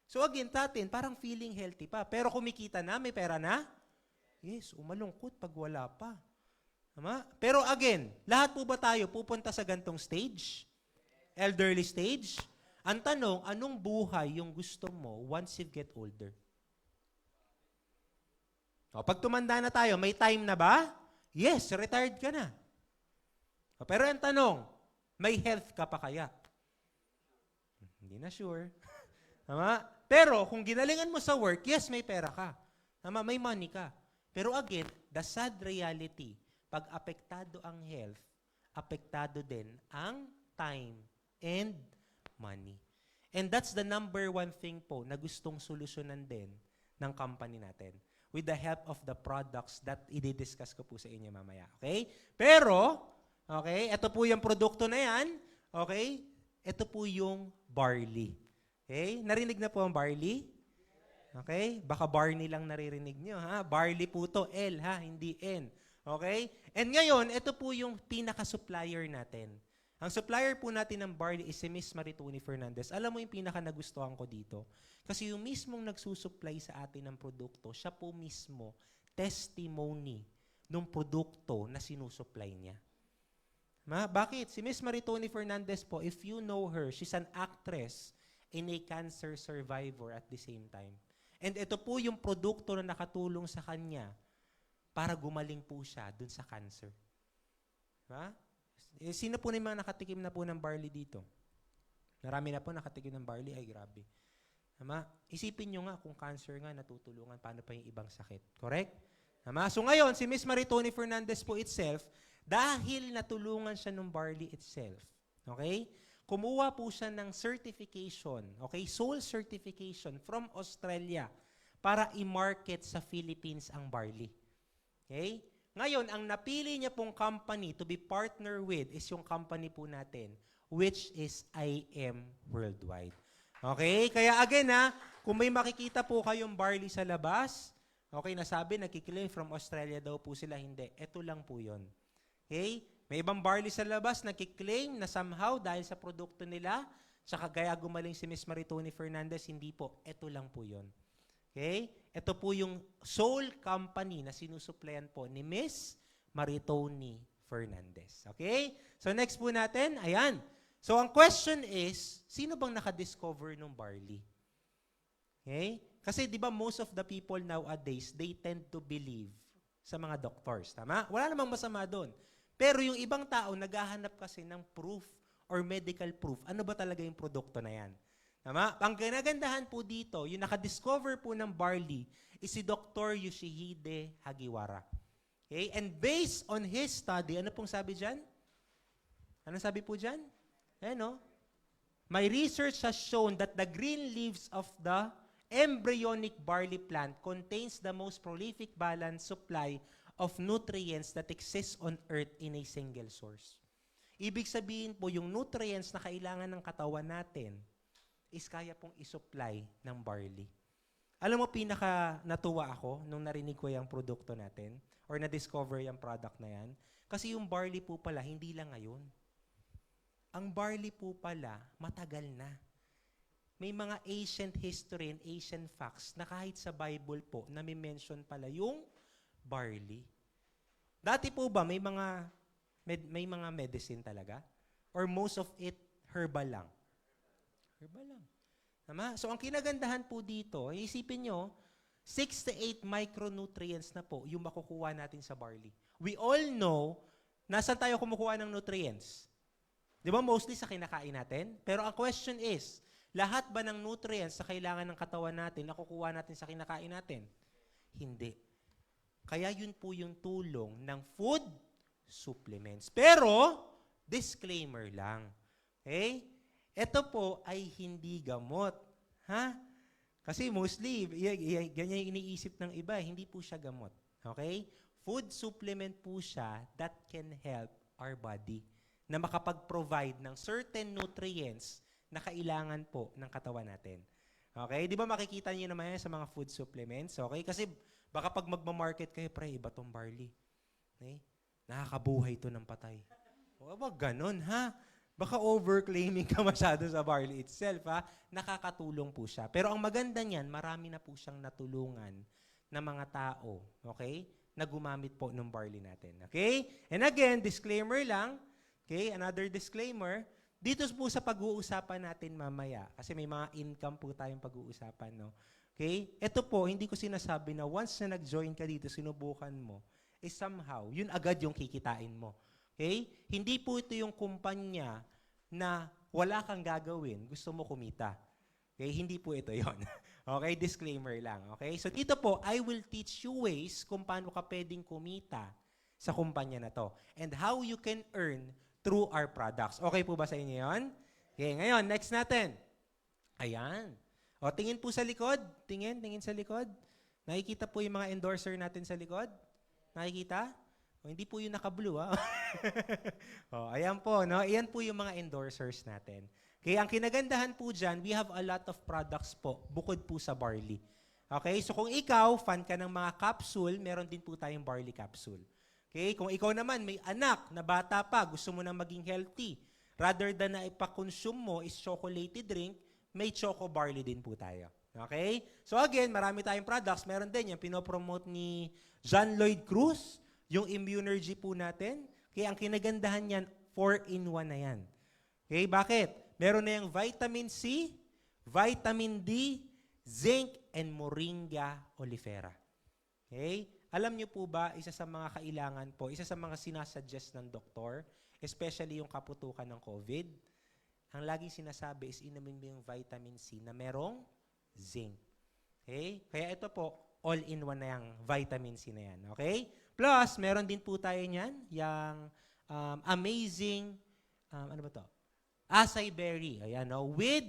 So again, parang feeling healthy pa. Pero kumikita na, may pera na? Yes, umalungkot pag wala pa. Tama? Pero again, lahat po ba tayo pupunta sa gantong stage? Elderly stage? Ang tanong, anong buhay yung gusto mo once you get older? Pag tumanda na tayo, may time na ba? Yes, retired ka na. Pero ang tanong, may health ka pa kaya? Hindi na sure. Tama? Pero kung ginalingan mo sa work, yes, may pera ka. Tama? May money ka. Pero again, the sad reality, pag apektado ang health, apektado din ang time and money. And that's the number 1 thing po na gustong solusyonan din ng company natin with the help of the products that i-discuss ko po sa inyo mamaya. Okay? Pero, ito po yung produkto na yan. Okay? Ito po yung barley. Okay? Narinig na po ang barley? Okay? Baka Barney lang naririnig nyo, ha? Barley po to, L, ha? Hindi N. Okay? And ngayon, ito po yung pinaka-supplier natin. Ang supplier po natin ng barley is si Miss Maritoni Fernandez. Alam mo yung pinaka-nagustuhan ko dito? Kasi yung mismong nagsusupply sa atin ng produkto, siya po mismo testimony ng produkto na sinusupply niya. Bakit? Si Miss Maritoni Fernandez po, if you know her, she's an actress and a cancer survivor at the same time. And ito po yung produkto na nakatulong sa kanya para gumaling po siya dun sa cancer. Diba? Sino po na yung mga nakatikim na po ng barley dito? Marami na po nakatikim ng barley. Ay, grabe. Diba? Isipin nyo nga kung cancer nga natutulungan, paano pa yung ibang sakit. Correct? Diba? So ngayon, si Miss Maritoni Fernandez po itself, dahil natulungan siya ng barley itself, okay? Kumuha po siya ng certification, okay? Soul certification from Australia para i-market sa Philippines ang barley. Okay? Ngayon, ang napili niya pong company to be partner with is yung company po natin, which is IM Worldwide. Okay? Kaya again kung may makikita po kayong barley sa labas, okay, nasabi, nagkiklaim from Australia daw po sila, hindi. Ito lang po yun. Okay? May ibang barley sa labas nagkiklaim na somehow dahil sa produkto nila, tsaka gaya gumaling si Miss Maritoni Fernandez, hindi po. Ito lang po yun. Okay? Ito po yung sole company na sinusuplayan po ni Miss Maritoni Fernandez. Okay? So next po natin, ayan. So ang question is, sino bang nakadiscover ng barley? Okay? Kasi di ba most of the people nowadays, they tend to believe sa mga doctors. Tama? Wala namang masama doon. Pero yung ibang tao, naghahanap kasi ng proof or medical proof. Ano ba talaga yung produkto na yan? Tama? Ang ganagandahan po dito, yung nakadiscover po ng barley, is si Dr. Yoshihide Hagiwara. Okay? And based on his study, ano pong sabi dyan? Anong sabi po dyan? Ayan, my research has shown that the green leaves of the embryonic barley plant contains the most prolific balanced supply of nutrients that exist on earth in a single source. Ibig sabihin po, yung nutrients na kailangan ng katawan natin is kaya pong isupply ng barley. Alam mo, pinaka natuwa ako nung narinig ko yung produkto natin or na-discover yung product na yan. Kasi yung barley po pala, hindi lang ngayon. Ang barley po pala, matagal na. May mga ancient history and ancient facts na kahit sa Bible po, nami-mention pala yung barley. Dati po ba may mga medicine talaga? Or most of it herbal lang? Herbal lang. Tama? So ang kinagandahan po dito, isipin nyo, 6 to 8 micronutrients na po yung makukuha natin sa barley. We all know, nasan tayo kumukuha ng nutrients? Di ba mostly sa kinakain natin? Pero ang question is, lahat ba ng nutrients na kailangan ng katawan natin, nakukuha natin sa kinakain natin? Hindi. Kaya yun po yung tulong ng food supplements. Pero, disclaimer lang. Okay? Ito po ay hindi gamot. Ha? Kasi mostly, ganyan yung iniisip ng iba, hindi po siya gamot. Okay? Food supplement po siya that can help our body na makapag-provide ng certain nutrients na kailangan po ng katawan natin. Okay? Di ba makikita niyo naman yan sa mga food supplements? Okay? Kasi baka pag magmamarket kayo, pre, iba tong barley. Okay? Nakakabuhay to ng patay. Wag ganun, ha? Baka overclaiming ka masyado sa barley itself, ha? Nakakatulong po siya. Pero ang maganda niyan, marami na po siyang natulungan na mga tao, okay? Na gumamit po ng barley natin. Okay? And again, disclaimer lang. Okay? Another disclaimer. Dito po sa pag-uusapan natin mamaya, kasi may mga income po tayong pag-uusapan, no? Okay? Ito po, hindi ko sinasabi na once na nag-join ka dito, sinubukan mo, is somehow, yun agad yung kikitain mo. Okay? Hindi po ito yung kumpanya na wala kang gagawin, gusto mo kumita. Okay? Hindi po ito yon. Okay? Disclaimer lang. Okay? So dito po, I will teach you ways kung paano ka pwedeng kumita sa kumpanya na to. And how you can earn through our products. Okay po ba sa inyo yun? Okay, ngayon, next natin. Ayan. O, tingin po sa likod. Tingin sa likod. Nakikita po yung mga endorser natin sa likod? Nakikita? O, hindi po yung naka-blue, ha? O, ayan po, no? Ayan po yung mga endorsers natin. Okay, ang kinagandahan po dyan, we have a lot of products po, bukod po sa barley. Okay? So kung ikaw, fan ka ng mga capsule, meron din po tayong barley capsule. Okay? Kung ikaw naman may anak na bata pa, gusto mo na maging healthy, rather than na ipa-consume mo is chocolated drink, may choco barley din po tayo. Okay? So again, marami tayong products. Meron din yung pinopromote ni John Lloyd Cruz, yung Immunergy po natin. Kaya ang kinagandahan niyan, 4-in-1 na yan. Okay? Bakit? Meron na yung vitamin C, vitamin D, zinc, and moringa oleifera. Okay? Alam niyo po ba, isa sa mga kailangan po, isa sa mga sinasuggest ng doktor, especially yung kaputukan ng COVID, ang laging sinasabi is inumin mo yung vitamin C na merong zinc. Okay? Kaya ito po, all-in-one na yung vitamin C na yan. Okay? Plus, meron din po tayo niyan, yung amazing, ano ba to? Acai berry. Ayan, no? With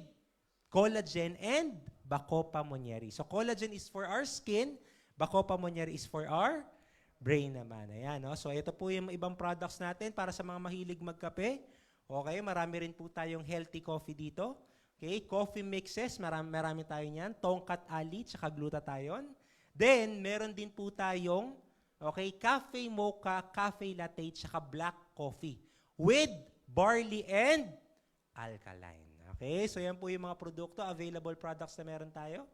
collagen and Bacopa monnieri. So, collagen is for our skin, Bacopa monnieri is for our brain naman. Ayan, no? So, ito po yung ibang products natin para sa mga mahilig magkape. Okay, marami rin po tayong healthy coffee dito. Okay, coffee mixes, marami tayo niyan. Tongkat Ali, tsaka glutathione. Then, meron din po tayong, okay, cafe mocha, cafe latte, tsaka black coffee with barley and alkaline. Okay, so yan po yung mga produkto, available products na meron tayo.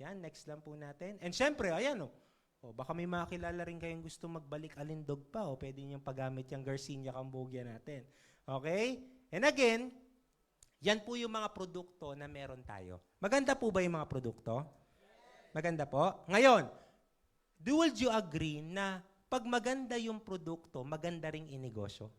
Yan, next lang po natin. And syempre, ayan o. Baka may makilala rin kayong gusto magbalik alindog pa. Pwede niyong paggamit yung Garcinia Cambogia natin. Okay? And again, yan po yung mga produkto na meron tayo. Maganda po ba yung mga produkto? Maganda po. Ngayon, would you agree na pag maganda yung produkto, maganda ring inegosyo?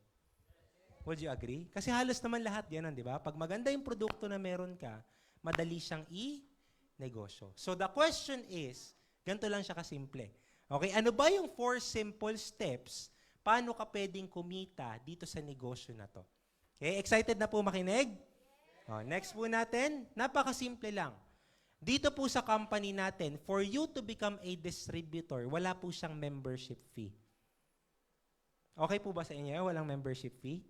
Would you agree? Kasi halos naman lahat yan, di ba? Pag maganda yung produkto na meron ka, madali siyang i-negosyo. So the question is, ganito lang siya kasimple. Okay, ano ba yung 4 simple steps paano ka pwedeng kumita dito sa negosyo na to? Okay, excited na po makinig? Next po natin, napakasimple lang. Dito po sa company natin, for you to become a distributor, wala po siyang membership fee. Okay po ba sa inyo? Walang membership fee?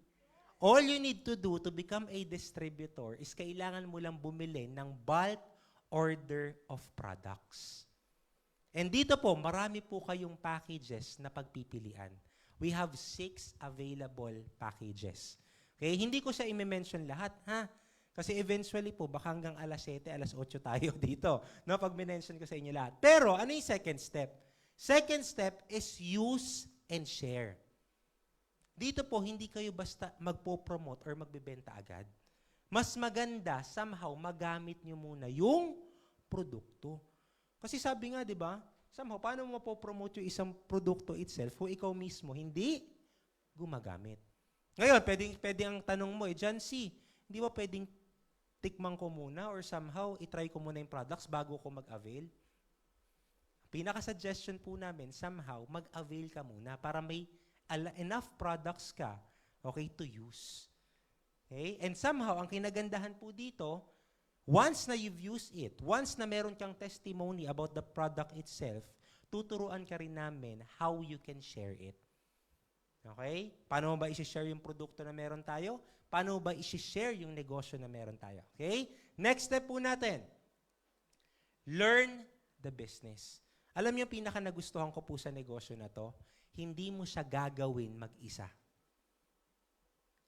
All you need to do to become a distributor is kailangan mo lang bumili ng bulk order of products. And dito po, marami po kayong packages na pagpipilian. We have 6 available packages. Okay? Hindi ko siya i-mention lahat, ha? Kasi eventually po, baka hanggang alas 7, alas 8 tayo dito. No? Pag minention ko sa inyo lahat. Pero, ano yung second step? Second step is use and share. Dito po, hindi kayo basta magpo-promote or magbebenta agad. Mas maganda, somehow, magamit nyo muna yung produkto. Kasi sabi nga, di ba, somehow, paano mo mapopromote yung isang produkto itself kung ikaw mismo hindi gumagamit? Ngayon, pwede ang tanong mo, John C., hindi ba pwedeng tikman ko muna or somehow itry ko muna yung products bago ko mag-avail? Pinaka-suggestion po namin, somehow, mag-avail ka muna para may enough products ka, okay, to use. Okay? And somehow, ang kinagandahan po dito, once na you've used it, once na meron kang testimony about the product itself, tuturuan ka rin namin how you can share it. Okay? Paano mo ba i-share yung produkto na meron tayo? Paano mo ba i-share yung negosyo na meron tayo? Okay? Next step po natin, learn the business. Alam niyo, pinaka nagustuhan ko po sa negosyo na to, hindi mo siya gagawin mag-isa.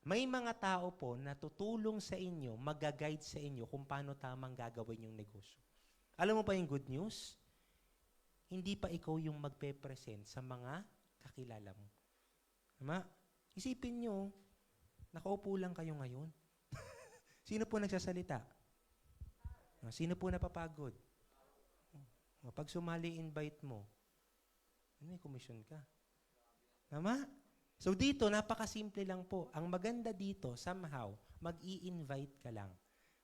May mga tao po na tutulong sa inyo, mag-guide sa inyo kung paano tamang gagawin yung negosyo. Alam mo pa yung good news? Hindi pa ikaw yung magpe-present sa mga kakilala mo. Tama? Isipin nyo, nakaupo lang kayo ngayon. Sino po nagsasalita? Sino po napapagod? Pag sumali invite mo, may commission ka. Tama? So dito, napakasimple lang po. Ang maganda dito, somehow, mag-i-invite ka lang.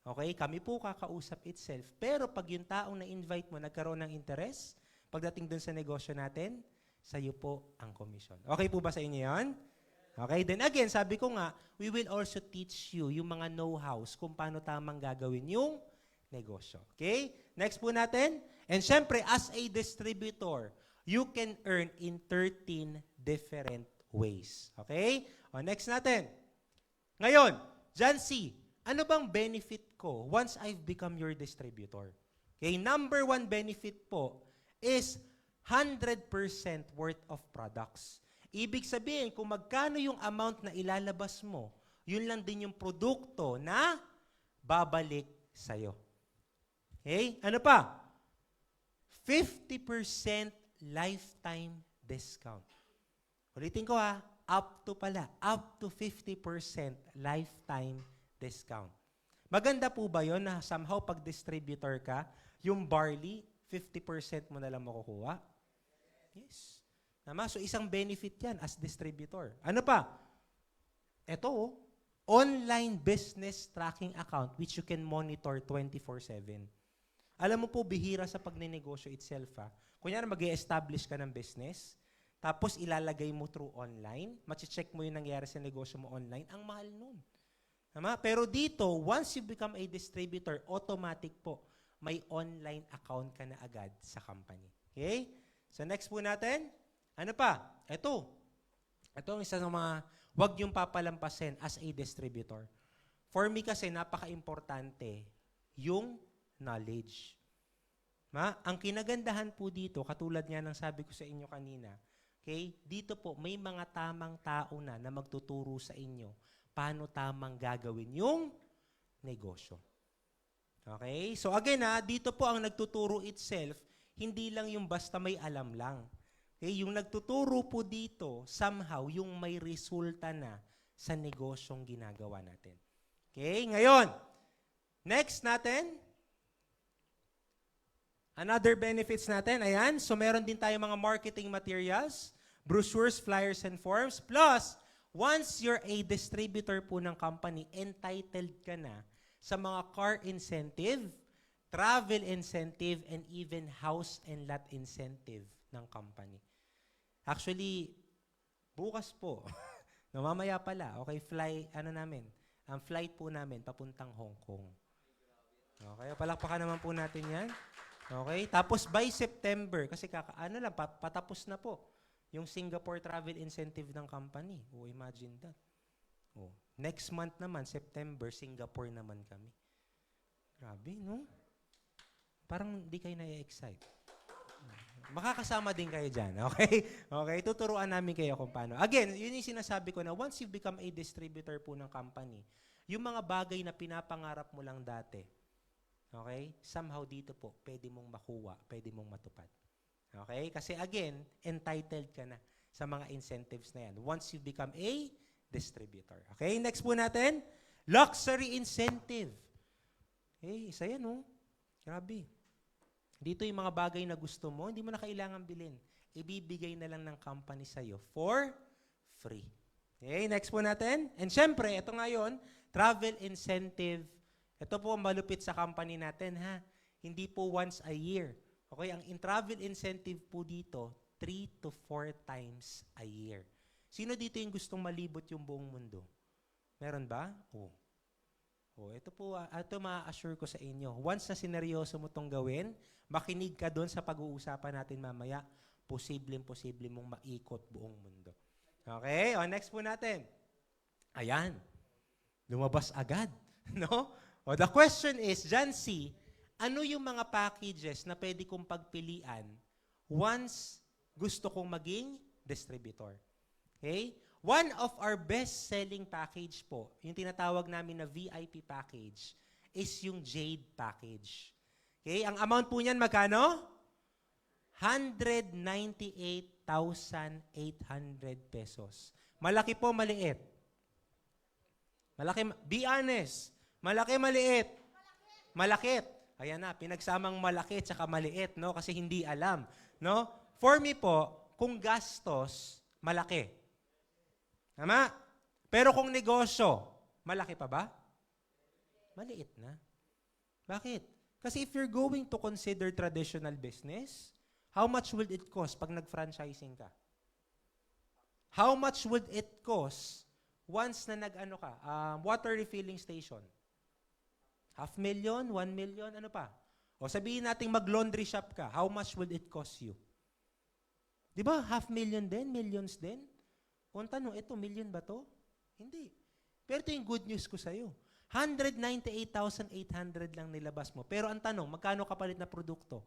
Okay? Kami po kakausap itself. Pero pag yung taong na-invite mo nagkaroon ng interest, pagdating dun sa negosyo natin, sa'yo po ang commission. Okay po ba sa inyo yan? Okay? Then again, sabi ko nga, we will also teach you yung mga know-hows kung paano tamang gagawin yung negosyo. Okay? Next po natin. And syempre, as a distributor, you can earn in 13 different ways. Okay? O, next natin. Ngayon, John C., ano bang benefit ko once I've become your distributor? Okay, number one benefit po is 100% worth of products. Ibig sabihin, kung magkano yung amount na ilalabas mo, yun lang din yung produkto na babalik sa'yo. Okay? Ano pa? 50% lifetime discount. Ulitin ko up to 50% lifetime discount. Maganda po ba yun na somehow pag distributor ka, yung barley, 50% mo na lang makukuha? Yes. Tama? So isang benefit yan as distributor. Ano pa? Ito, online business tracking account which you can monitor 24/7. Alam mo po, bihira sa pagnenegosyo itself. Kunyari mag-i-establish ka ng business, tapos ilalagay mo through online, machi-check mo yung nangyari sa negosyo mo online, ang mahal nun. Tama? Pero dito, once you become a distributor, automatic po, may online account ka na agad sa company. Okay? So next po natin, ano pa? Ito ang isa ng mga wag yung papalampasin as a distributor. For me kasi, napaka-importante yung knowledge. Ang kinagandahan po dito, katulad nga ng sabi ko sa inyo kanina, okay, dito po may mga tamang tao na magtuturo sa inyo paano tamang gagawin yung negosyo. Okay? So again dito po ang nagtuturo itself, hindi lang yung basta may alam lang. Okay? Yung nagtuturo po dito, somehow, yung may resulta na sa negosyong ginagawa natin. Okay? Ngayon, next natin, another benefits natin, ayan. So meron din tayo mga marketing materials, brochures, flyers, and forms. Plus, once you're a distributor po ng company, entitled ka na sa mga car incentive, travel incentive, and even house and lot incentive ng company. Actually, bukas po, mamaya pala, okay, ang flight po namin papuntang Hong Kong. Okay, palakpakan naman po natin yan. Okay, tapos by September, kasi patapos na po yung Singapore travel incentive ng company. Oh, imagine that. Oh, next month naman, September, Singapore naman kami. Grabe, no? Parang di kayo na-excite. Makakasama din kayo dyan, okay? Okay, tuturuan namin kayo kung paano. Again, yun yung sinasabi ko na once you become a distributor po ng company, yung mga bagay na pinapangarap mo lang dati, okay, somehow dito po, pwede mong makuha, pwede mong matupad. Okay? Kasi again, entitled ka na sa mga incentives na yan once you become a distributor. Okay? Next po natin, luxury incentive. Okay, isa yan, no? Grabe. Dito yung mga bagay na gusto mo, hindi mo na kailangan bilhin. Ibibigay na lang ng company sa'yo for free. Okay, next po natin. And syempre, ito ngayon, travel incentive. Ito po malupit sa company natin, ha? Hindi po once a year. Okay, ang travel incentive po dito, 3 to 4 times a year. Sino dito yung gustong malibot yung buong mundo? Meron ba? Ito po, ito ma-assure ko sa inyo. Once na sineryoso mo itong gawin, makinig ka doon sa pag-uusapan natin mamaya, posibleng mong maikot buong mundo. Okay? Next po natin. Ayan. Lumabas agad. No? The question is, John C., ano yung mga packages na pwede kong pagpilian once gusto kong maging distributor? Okay? One of our best-selling package po, yung tinatawag namin na VIP package, is yung Jade package. Okay? Ang amount po niyan magkano? 198,800 pesos. Malaki po, maliit? Malaki, be honest. Malaki, maliit? Malakit. Ayan na, pinagsamang malaki at saka maliit, no? Kasi hindi alam, no? For me po, kung gastos, malaki. Tama? Pero kung negosyo, malaki pa ba? Maliit na. Bakit? Kasi if you're going to consider traditional business, how much will it cost pag nag-franchising ka? How much would it cost once na water refilling station? 500,000, 1,000,000, ano pa? O sabihin natin mag-laundry shop ka, how much would it cost you? Di ba? 500,000 din, millions din? Kung tanong, ito, million ba to? Hindi. Pero ito yung good news ko sa'yo. 198,800 lang nilabas mo. Pero ang tanong, magkano kapalit na produkto?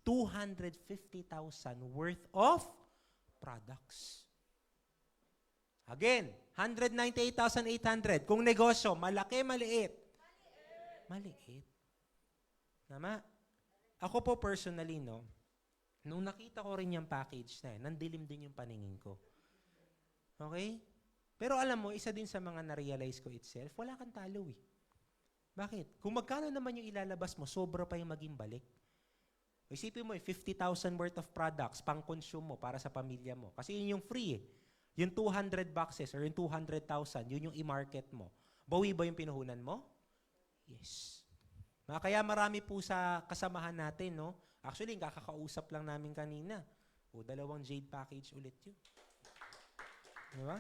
250,000 worth of products. Again, 198,800. Kung negosyo, malaki, maliit? Maliit. Tama? Ako po personally, no, nung nakita ko rin yung package na yun, nandilim din yung paningin ko. Okay? Pero alam mo, isa din sa mga na-realize ko itself, wala kang talo eh. Bakit? Kung magkano naman yung ilalabas mo, sobra pa yung maging balik. Isipin mo, 50,000 worth of products, pang-consume mo para sa pamilya mo. Kasi yun yung free eh. Yung 200 boxes or yung 200,000, yun yung i-market mo. Bawi ba yung pinuhunan mo? Yes. Kaya marami po sa kasamahan natin, no? Actually, kakakausap lang namin kanina. O, 2 Jade package ulit yun. Diba?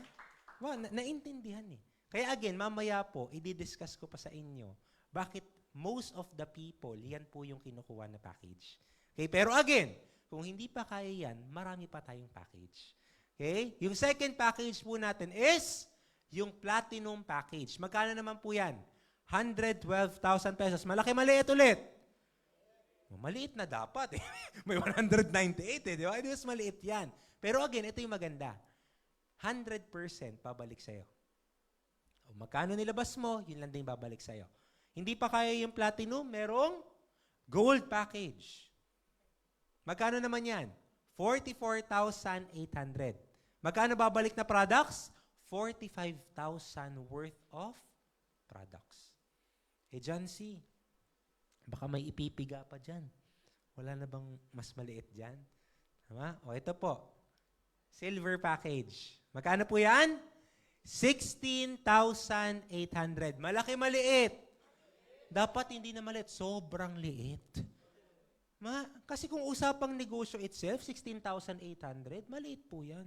Wow, naintindihan eh. Kaya again, mamaya po, i-discuss ko pa sa inyo, bakit most of the people, yan po yung kinukuha na package. Okay? Pero again, kung hindi pa kaya yan, marami pa tayong package. Okay? Yung second package po natin is yung platinum package. Magkano naman po yan? 112,000 pesos. Malaki, maliit ulit. Maliit na dapat eh. May 198 eh. Di ba? Mas maliit yan. Pero again, ito yung maganda. 100% pabalik sa'yo. O magkano nilabas mo, yun lang din babalik sa'yo. Hindi pa kaya yung platinum, merong gold package. Magkano naman yan? 44,800. Magkano babalik na products? 45,000 worth of products. Eh, John C., baka may ipipiga pa dyan. Wala na bang mas maliit dyan? Tama? O, ito po. Silver package. Magkano po yan? 16,800. Malaki, maliit. Dapat hindi na maliit. Sobrang liit. Kasi kung usapang negosyo itself, 16,800, maliit po yan.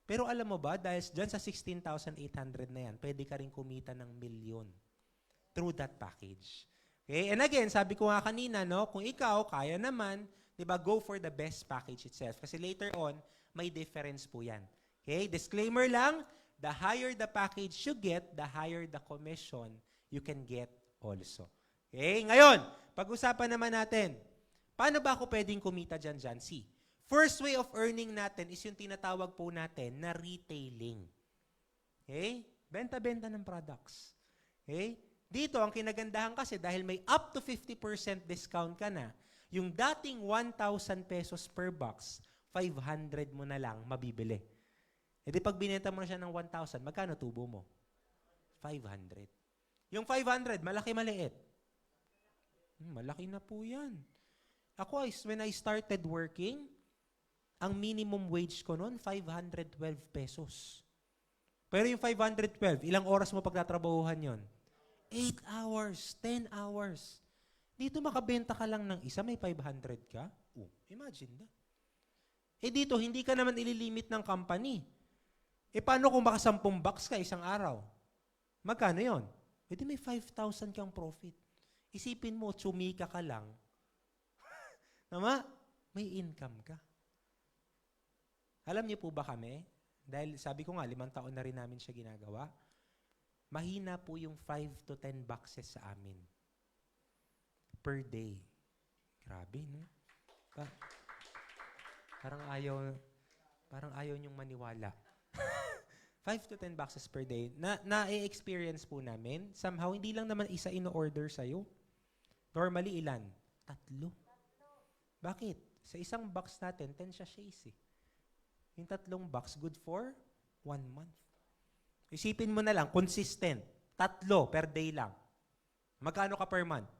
Pero alam mo ba, dahil dyan sa 16,800 na yan, pwede ka rin kumita ng milyon through that package. Okay? And again, sabi ko nga kanina, no, kung ikaw, kaya naman, di ba, go for the best package itself. Kasi later on, may difference po yan. Okay? Disclaimer lang, the higher the package you get, the higher the commission you can get also. Okay? Ngayon, pag-usapan naman natin, paano ba ako pwedeng kumita dyan, John C? First way of earning natin is yung tinatawag po natin na retailing. Okay? Benta-benta ng products. Okay? Dito, ang kinagandahan kasi dahil may up to 50% discount ka na, yung dating 1,000 pesos per box, 500 mo na lang mabibili. E di pag binenta mo na siya ng 1,000, magkano tubo mo? 500. Yung 500, malaki maliit? Malaki na po yan. Ako, when I started working, ang minimum wage ko noon, 512 pesos. Pero yung 512, ilang oras mo pagtatrabahuhan yon? 8 hours, 10 hours. Dito makabenta ka lang ng isa, may 500 ka? Imagine that. Eh dito, hindi ka naman ililimit ng company. Eh paano kung baka 10 bucks ka isang araw? Magkano yon? Eh di may 5,000 kang profit. Isipin mo, tsumika ka lang. Tama? May income ka. Alam niyo po ba kami? Dahil sabi ko nga, 5 taon na rin namin siya ginagawa. Mahina po yung 5 to 10 boxes sa amin. Per day. Grabe, no? Parang ayaw niyong maniwala. 5 to 10 boxes per day. Na-experience po namin. Somehow, hindi lang naman isa in-order sa'yo. Normally, ilan? 3. Bakit? Sa isang box natin, 10 sachets eh. Yung 3 box, good for 1 month. Isipin mo na lang, consistent. 3 per day lang. Magkano ka per month?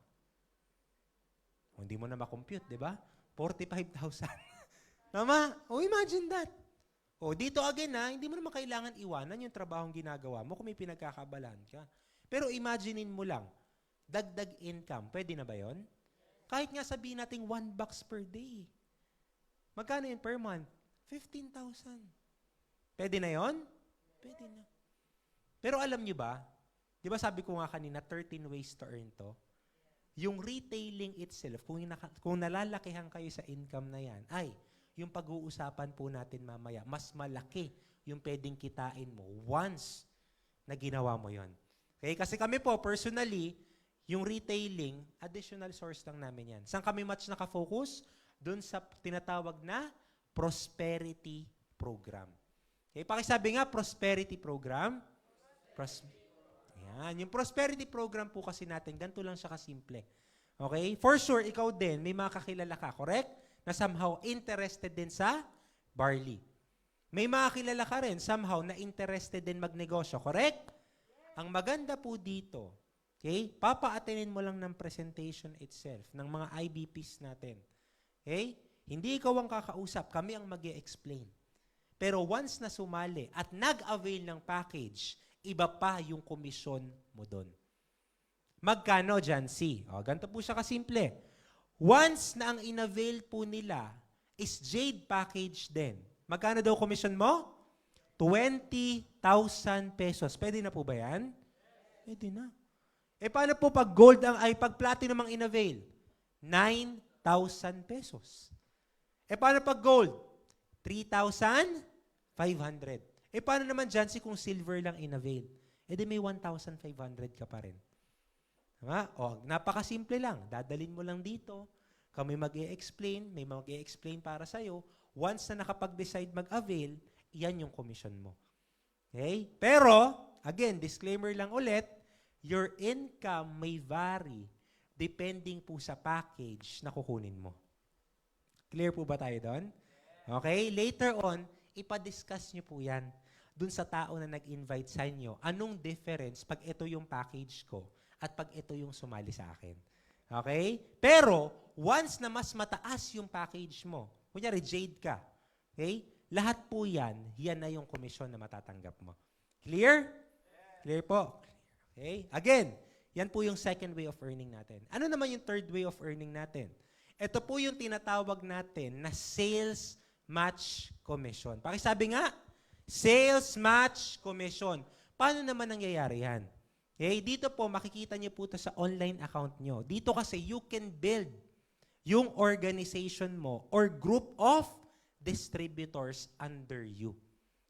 Hindi mo na makompute, di ba? 45,000. Tama? Imagine that. Dito again hindi mo naman kailangan iwanan yung trabahong ginagawa mo kung may pinagkakabalan ka. Pero imaginein mo lang, dagdag income, pwede na ba yon? Kahit nga sabihin natin 1 box per day. Magkano yun per month? 15,000. Pwede na yon? Pwede na. Pero alam nyo ba, di ba sabi ko nga kanina, 13 ways to earn to? Yung retailing itself, kung nalalakihan kayo sa income na yan, ay, yung pag-uusapan po natin mamaya, mas malaki yung pwedeng kitain mo once na ginawa mo yon. Okay? Kasi kami po, personally, yung retailing, additional source lang namin yan. Saan kami much nakafocus? Doon sa tinatawag na prosperity program. Okay? Pakisabi nga, prosperity program. Yan. Yung prosperity program po kasi natin, ganito lang siya kasimple. Okay? For sure, ikaw din, may mga kakilala ka, correct? Na somehow interested din sa barley. May mga kilala ka rin, somehow, na interested din magnegosyo, correct? Ang maganda po dito, okay, papa-attendin mo lang ng presentation itself, ng mga IBPs natin. Okay? Hindi ikaw ang kakausap, kami ang mag-e-explain. Pero once na sumali at nag-avail ng package, iba pa yung komisyon mo doon. Magkano, Jancy? O, ganito po siya kasimple. Once na ang in-avail po nila is Jade package din. Magkano daw komisyon mo? 20,000 pesos. Pwede na po ba yan? Pwede na. Eh, paano po pag gold pag platinum ang in-avail? 9,000 pesos. Eh, paano pag gold? 3,500. Eh, paano naman dyan kung silver lang in-avail? Eh, di may 1,500 ka pa rin. Diba? O, napakasimple lang. Dadalin mo lang dito. Kami mag-e-explain. May mag-e-explain para sa'yo. Once na nakapag-decide mag-avail, yan yung commission mo. Okay? Pero, again, disclaimer lang ulit, your income may vary depending po sa package na kukunin mo. Clear po ba tayo doon? Okay? Later on, ipa-discuss nyo po yan dun sa tao na nag-invite sa inyo. Anong difference pag ito yung package ko at pag ito yung sumali sa akin. Okay? Pero, once na mas mataas yung package mo, kunyari, Jade ka, okay? Lahat po yan na yung komisyon na matatanggap mo. Clear? Clear po. Okay? Again, yan po yung second way of earning natin. Ano naman yung third way of earning natin? Ito po yung tinatawag natin na sales match commission. Pakisabi nga, sales match commission. Paano naman nangyayari yan? Okay? Dito po, makikita niyo po ito sa online account nyo. Dito kasi, you can build yung organization mo or group of distributors under you.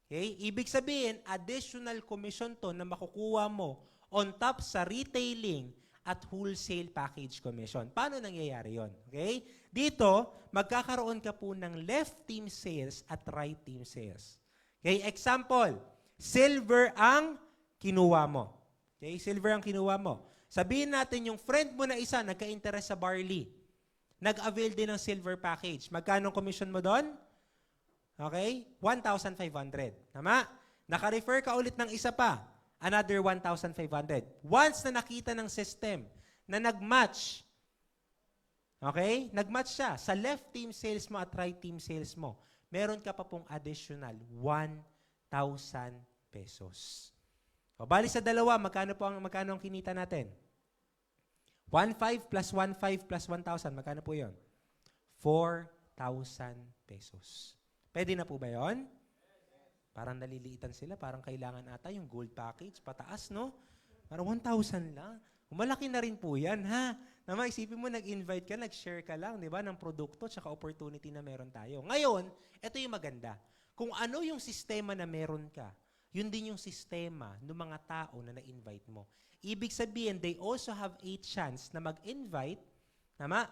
Okay? Ibig sabihin, additional commission to na makukuha mo on top sa retailing at wholesale package commission. Paano nangyayari yon? Okay? Dito, magkakaroon ka po ng left team sales at right team sales. Okay? Example, silver ang kinuha mo. Okay? Silver ang kinuha mo. Sabihin natin yung friend mo na isa nagka-interest sa barley. Nag-avail din ng silver package. Magkano ang commission mo doon? Okay? 1,500. Tama? Naka-refer ka ulit ng isa pa. Another 1,500. Once na nakita ng system na nag-match, okay? Nag-match siya sa left team sales mo at right team sales mo, meron ka pa pong additional 1,000 pesos. O, bali sa dalawa, magkano ang kinita natin? 1,500 plus 1,500 plus 1,000, magkano po yun? 4,000 pesos. Pwede na po ba yun? Parang naliliitan sila, parang kailangan ata yung gold package, pataas, no? Parang 1,000 lang. Malaki na rin po yan, ha? Naman, isipin mo, nag-invite ka, nag-share ka lang, di ba, ng produkto at opportunity na meron tayo. Ngayon, ito yung maganda. Kung ano yung sistema na meron ka, yun din yung sistema ng mga tao na na-invite mo. Ibig sabihin, they also have a chance na mag-invite,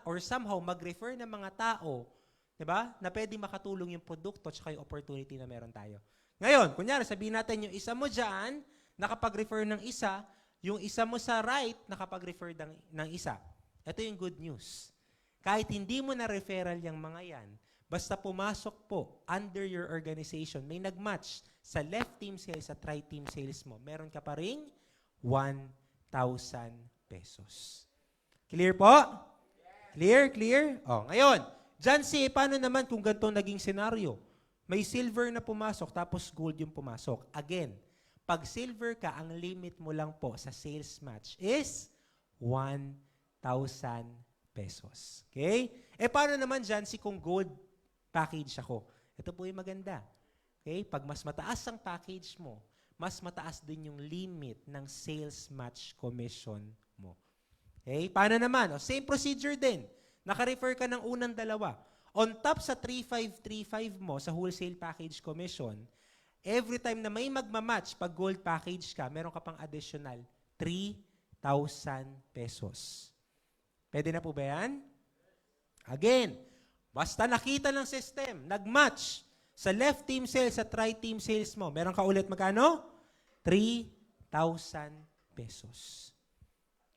or somehow mag-refer ng mga tao, diba, na pwede makatulong yung produkto at yung opportunity na meron tayo. Ngayon, kunyari, sabihin natin yung isa mo dyan, nakapag-refer ng isa, yung isa mo sa right, nakapag-refer ng isa. Ito yung good news. Kahit hindi mo na referral yung mga yan, basta pumasok po under your organization, may nag-match sa left team sales at right team sales mo, meron ka pa ring 1,000 pesos. Clear po? Clear? Clear? O, ngayon, Jancy, paano naman kung ganito naging senaryo? May silver na pumasok, tapos gold yung pumasok. Again, pag silver ka, ang limit mo lang po sa sales match is 1,000 pesos. Okay? Eh, paano naman, Jancy, kung gold package ako? Ito po yung maganda. Okay? Pag mas mataas ang package mo, mas mataas din yung limit ng sales match commission mo. Okay? Paano naman? O, same procedure din. Naka-refer ka ng unang dalawa. On top sa 3,535 mo sa wholesale package commission, every time na may magmamatch pag gold package ka, meron ka pang additional 3,000 pesos. Pwede na po ba yan? Again, basta nakita ng system, nag-match sa left team sales at right team sales mo, meron ka ulit magkano? 3,000 pesos.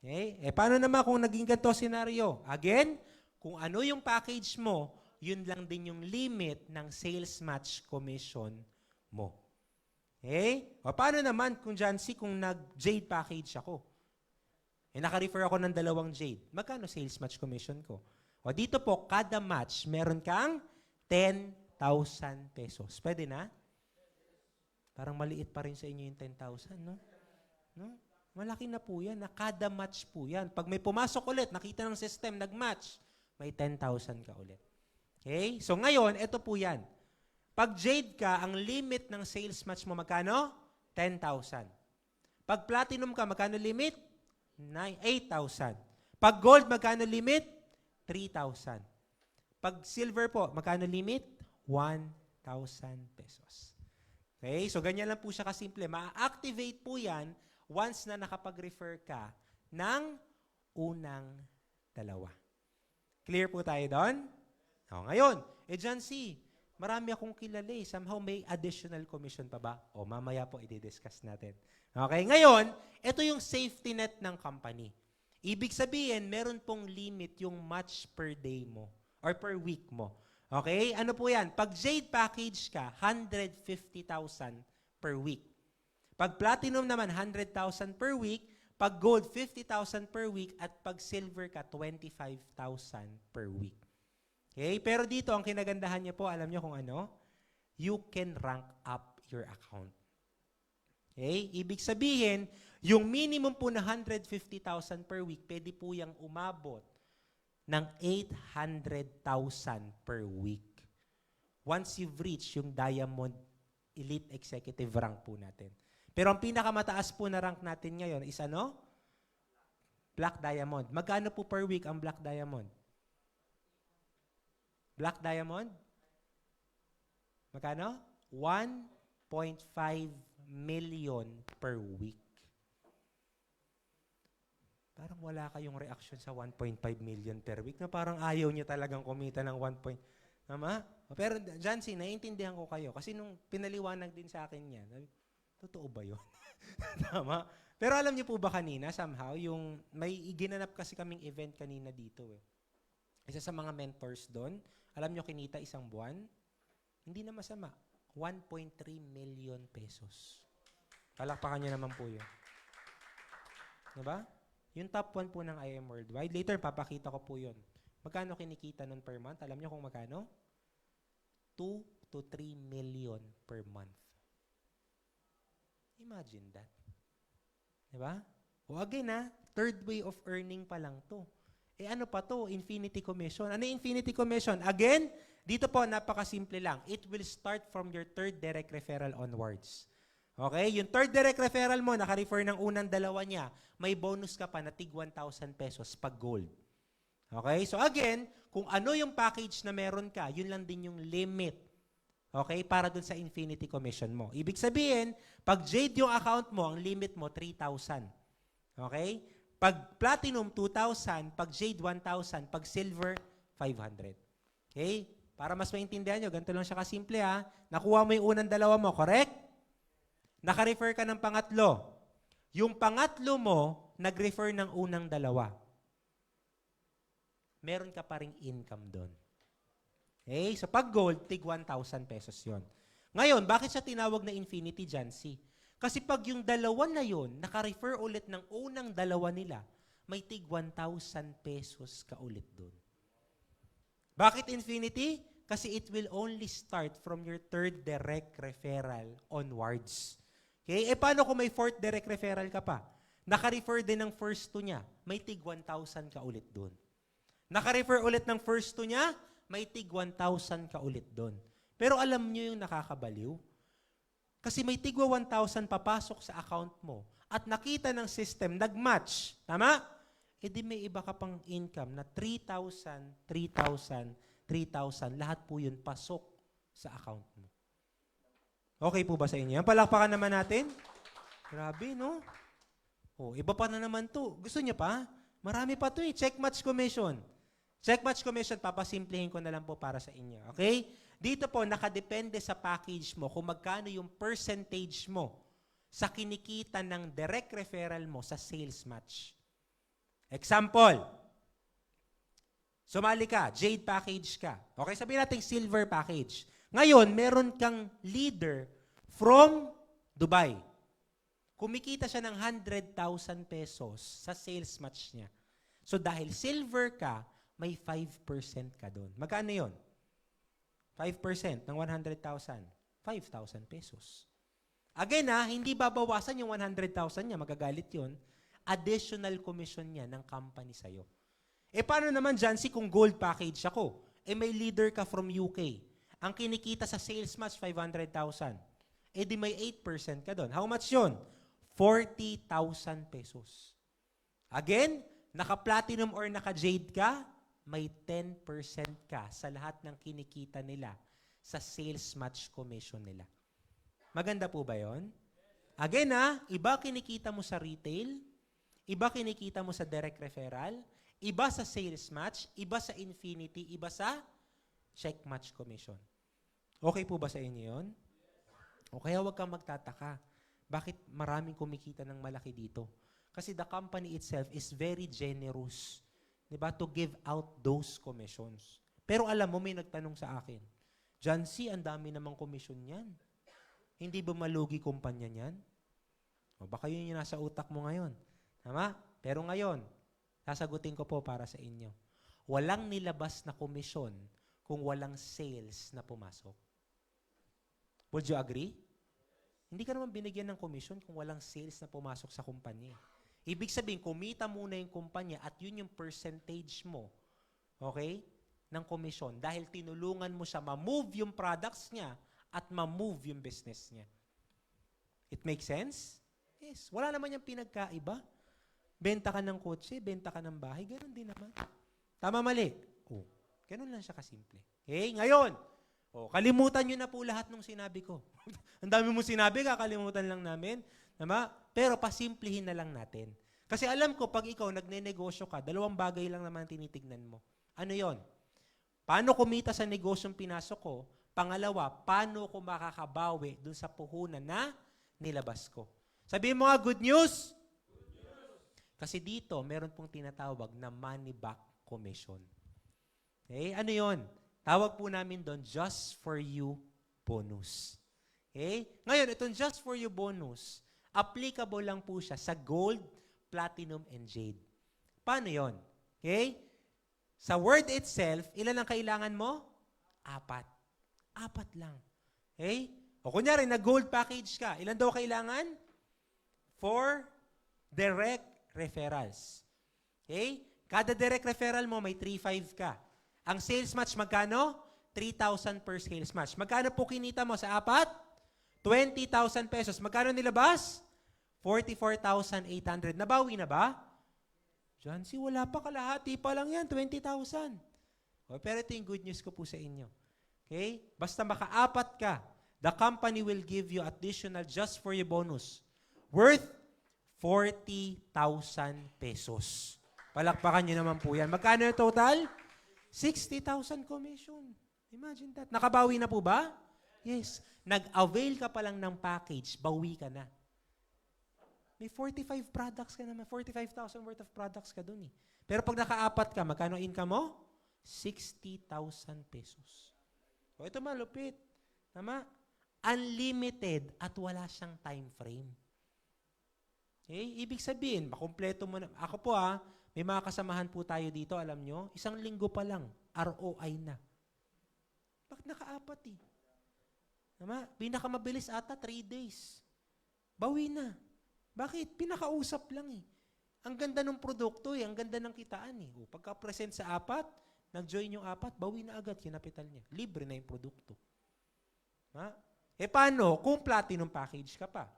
Okay? Paano naman kung naging ganito scenario? Again, kung ano yung package mo, yun lang din yung limit ng sales match commission mo. Okay? Paano naman kung Jancy, kung nag-Jade package ako? Naka-refer ako ng 2 Jade. Magkano sales match commission ko? Dito po, kada match, meron kang 10,000 pesos. Pwede na? Parang maliit pa rin sa inyo yung 10,000, no? No? Malaki na po yan. Kada match po yan. Pag may pumasok ulit, nakita ng system, nag-match, may 10,000 ka ulit. Okay? So ngayon, ito po yan. Pag Jade ka, ang limit ng sales match mo magkano? 10,000. Pag Platinum ka, magkano limit? 8,000. Pag Gold, magkano limit? 3,000. Pag Silver po, magkano limit? 1,000 pesos. Okay? So, ganyan lang po siya kasimple. Ma-activate po yan once na nakapag-refer ka ng unang 2. Clear po tayo doon? Ngayon, Jancy, marami akong kilala eh. Somehow may additional commission pa ba? Mamaya po i-discuss natin. Okay, ngayon, ito yung safety net ng company. Ibig sabihin, meron pong limit yung match per day mo or per week mo. Okay? Ano po yan? Pag Jade package ka, 150,000 per week. Pag Platinum naman, 100,000 per week. Pag Gold, 50,000 per week. At pag Silver ka, 25,000 per week. Okay? Pero dito, ang kinagandahan niya po, alam niyo kung ano? You can rank up your account. Okay? Ibig sabihin, yung minimum po na 150,000 per week, pwede po yung umabot ng 800,000 per week. Once you've reached yung Diamond Elite Executive rank po natin. Pero ang pinakamataas po na rank natin ngayon is ano? Black Diamond. Magkano po per week ang Black Diamond? Black Diamond? Magkano? 1.5 million per week. Parang wala kayong reaction sa 1.5 million per week na parang ayaw nyo talagang kumita ng 1. Tama? Pero Jancy, naiintindihan ko kayo kasi nung pinaliwanag din sa akin yan, totoo ba yun? Tama? Pero alam niyo po ba kanina, somehow, yung may ginanap kasi kaming event kanina dito eh. Isa sa mga mentors doon, alam niyo kinita isang buwan? Hindi na masama. 1.3 million pesos. Palakpakan niyo naman po yun. Diba? Yung top 1 po ng IM Worldwide. Later, papakita ko po yun. Magkano kinikita nun per month? Alam niyo kung magkano? 2 to 3 million per month. Imagine that. Diba? O again third way of earning pa lang to. Ano pa to? Infinity Commission. Ano yung Infinity Commission? Again, dito po, napakasimple lang. It will start from your 3rd direct referral onwards. Okay? Yung 3rd direct referral mo, naka-refer ng unang 2 niya, may bonus ka pa na tig 1,000 pesos pag gold. Okay? So again, kung ano yung package na meron ka, yun lang din yung limit. Okay? Para dun sa Infinity Commission mo. Ibig sabihin, pag Jade yung account mo, ang limit mo, 3,000. Okay? Pag Platinum, 2,000. Pag Jade, 1,000. Pag Silver, 500. Okay? Para mas maintindihan nyo, ganito lang siya kasimple ha. Nakuha mo yung unang 2 mo, correct? Naka-refer ka ng pangatlo. Yung pangatlo mo, nag-refer ng unang 2. Meron ka pa ring income doon. Okay? So pag gold, tig 1,000 pesos yon. Ngayon, bakit siya tinawag na Infinity, Jancy? Kasi pag yung 2 na yon, naka-refer ulit ng unang 2 nila, may tig 1,000 pesos ka ulit doon. Bakit Infinity? Kasi it will only start from your 3rd direct referral onwards. Okay? Paano kung may 4th direct referral ka pa? Naka-refer din ng first 2 niya, may tig 1,000 ka ulit doon. Naka-refer ulit ng first 2 niya, may tig 1,000 ka ulit doon. Pero alam niyo yung nakakabaliw? Kasi may tigwa 1,000 papasok sa account mo at nakita ng system, nag-match. Tama? Di may iba ka pang income na 3,000, 3,000, 3,000. Lahat po yun pasok sa account mo. Okay po ba sa inyo? Palakpakan naman natin. Grabe, no? Oh, iba pa na naman to. Gusto niyo pa? Marami pa to eh. Check match commission. Check match commission, papasimplihin ko na lang po para sa inyo. Okay? Dito po, nakadepende sa package mo kung magkano yung percentage mo sa kinikita ng direct referral mo sa sales match. Example, sumali ka, Jade package ka. Okay, sabihin natin silver package. Ngayon, meron kang leader from Dubai. Kumikita siya ng 100,000 pesos sa sales match niya. So dahil silver ka, may 5% ka doon. Magkano yun? 5% ng 100,000. 5,000 pesos. Again hindi babawasan yung 100,000 niya, magagalit yun. Additional commission niya ng company sa'yo. Paano naman dyan kung gold package ako? May leader ka from UK. Ang kinikita sa sales match, 500,000. Di may 8% ka doon. How much yun? 40,000 pesos. Again, naka-platinum or naka-jade ka, may 10% ka sa lahat ng kinikita nila sa sales match commission nila. Maganda po ba yon? Again iba kinikita mo sa retail, iba kinikita mo sa direct referral, iba sa sales match, iba sa infinity, iba sa check match commission. Okay po ba sa inyo yun? O kaya huwag kang magtataka. Bakit maraming kumikita ng malaki dito? Kasi the company itself is very generous, diba, to give out those commissions. Pero alam mo, may nagtanong sa akin, John C., ang dami namang commission yan. Hindi ba malugi kumpanya niyan? O baka yun yung nasa utak mo ngayon. Tama? Pero ngayon, sasagutin ko po para sa inyo. Walang nilabas na komisyon kung walang sales na pumasok. Would you agree? Hindi ka naman binigyan ng komisyon kung walang sales na pumasok sa kumpanya. Ibig sabihin, kumita muna yung kumpanya at yun yung percentage mo, okay, ng komisyon. Dahil tinulungan mo siya ma-move yung products niya at ma-move yung business niya. It makes sense? Yes. Wala naman yung pinagkaiba. Benta ka ng kotse, benta ka ng bahay, ganoon din naman. Tama, mali? Oh, ganoon lang siya kasimple. Okay, ngayon, kalimutan nyo na po lahat ng sinabi ko. Ang dami mo sinabi, kakalimutan lang namin. Tama? Pero pasimplihin na lang natin. Kasi alam ko, pag ikaw nagne-negosyo ka, dalawang bagay lang naman tinitignan mo. Ano yon? Paano kumita sa negosyong pinasok ko? Pangalawa, paano ko makakabawi dun sa puhunan na nilabas ko? Sabihin mo nga, good news? Good news. Kasi dito, meron pong tinatawag na money back commission. Okay? Ano yon? Tawag po namin doon, just for you bonus. Okay? Ngayon, itong just for you bonus, applicable lang po siya sa gold, platinum, and jade. Paano yon? Okay? Sa word itself, ilan ang kailangan mo? 4. 4 lang. Okay? O kunyari, nag-gold package ka. Ilan daw kailangan? 4 direct referrals. Okay? Kada direct referral mo, may 3,500 ka. Ang sales match, magkano? 3,000 per sales match. Magkano po kinita mo sa 4? 20,000 pesos. Magkano nilabas? 44,800. Nabawi na ba? John C., wala pa, kalahati pa lang yan, 20,000. Pero ito yung good news ko po sa inyo. Okay? Basta maka-4 ka, the company will give you additional just for your bonus worth 40,000 pesos. Palakpakan nyo naman po yan. Magkano yung total? 60,000 commission. Imagine that. Nakabawi na po ba? Yes. Nag-avail ka pa lang ng package, bawi ka na. May 45 products ka naman. 45,000 worth of products ka dun eh. Pero pag naka-4 ka, magkano income mo? 60,000 pesos. O ito malupit. Tama? Unlimited at wala siyang time frame. Okay? Ibig sabihin, makumpleto mo na. Ako po may mga kasamahan po tayo dito, alam nyo, 1 linggo pa lang, ROI na. Bakit naka-4 eh? Tama? Pinakamabilis ata, 3 days. Bawi na. Bakit? Pinakausap lang eh. Ang ganda ng produkto eh, ang ganda ng kitaan eh. Pagka-present sa 4, nag-join yung 4, bawi na agad, kinapital niya. Libre na yung produkto. Ha? Paano kung platinum package ka pa?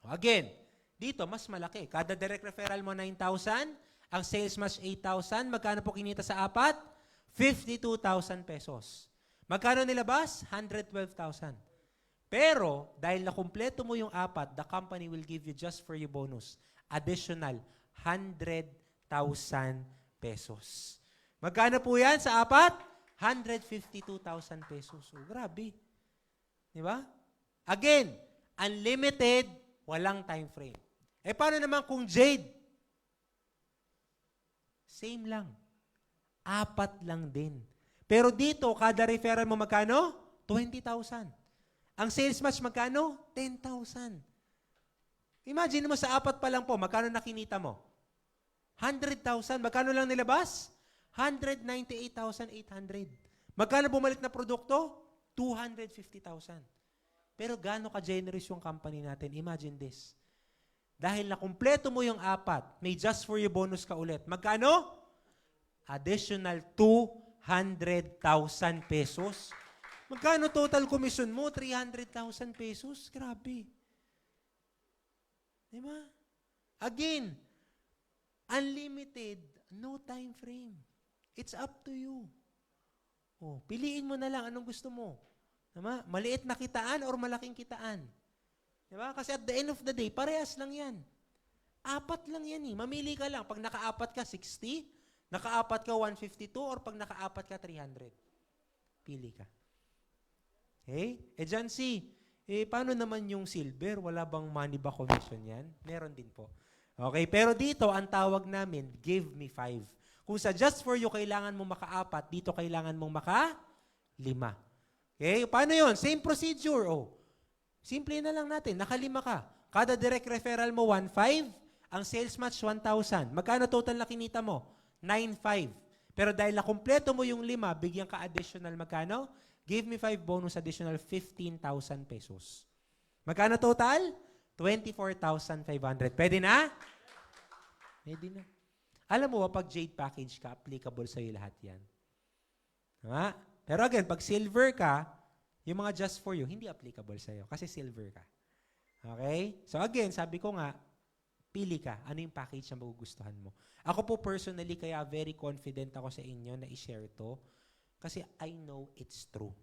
Again, dito mas malaki. Kada direct referral mo 9,000, ang sales match 8,000, magkano po kinita sa 4? 52,000 pesos. Magkano nilabas? 112,000. Pero, dahil nakumpleto mo yung 4, the company will give you just for your bonus Additional 100,000 pesos. Magkano po yan sa apat? 152,000 pesos. Oh, grabe. Di ba? Again, unlimited, walang time frame. Eh, paano naman kung Jade? Same lang. 4 lang din. Pero dito, kada referral mo magkano? 20,000. Ang sales match magkano? 10,000. Imagine mo sa 4 pa lang po, magkano nakinita mo? 100,000. Magkano lang nilabas? 198,800. Magkano bumalik na produkto? 250,000. Pero gaano ka-generous yung company natin? Imagine this. Dahil nakumpleto mo yung 4, may just for you bonus ka ulit. Magkano? Additional 200,000 pesos. Magkano total commission mo? 300,000 pesos. Grabe. Diba? Again, unlimited, no time frame. It's up to you. Oh, piliin mo na lang anong gusto mo. Diba? Maliit na kitaan or malaking kitaan. Diba? Kasi at the end of the day, parehas lang yan. 4 lang yan eh. Mamili ka lang. Pag naka-4 ka, 60. Naka-4 ka, 152. Or pag naka-4 ka, 300. Pili ka. Okay? Dyan paano naman yung silver? Wala bang money back commission yan? Meron din po. Okay, pero dito, ang tawag namin, give me 5. Kung sa just for you, kailangan mo maka-4, dito kailangan mong maka-5. Okay, paano yon? Same procedure. Oh. Simple na lang natin, naka-5 ka. Kada direct referral mo, 1,500. Ang sales match, 1,000. Magkano total na kinita mo? 9,500. Pero dahil nakumpleto mo yung 5, bigyan ka additional magkano? Give me 5 bonus additional 15,000 pesos. Magkano total? 24,500. Pwede na? Pwede na. Alam mo ba, pag Jade package ka, applicable sa'yo lahat yan. Diba? Pero again, pag silver ka, yung mga just for you, hindi applicable sa'yo kasi silver ka. Okay? So again, sabi ko nga, pili ka. Ano yung package na magugustuhan mo? Ako po personally, kaya very confident ako sa inyo na i-share to. Kasi I know it's true.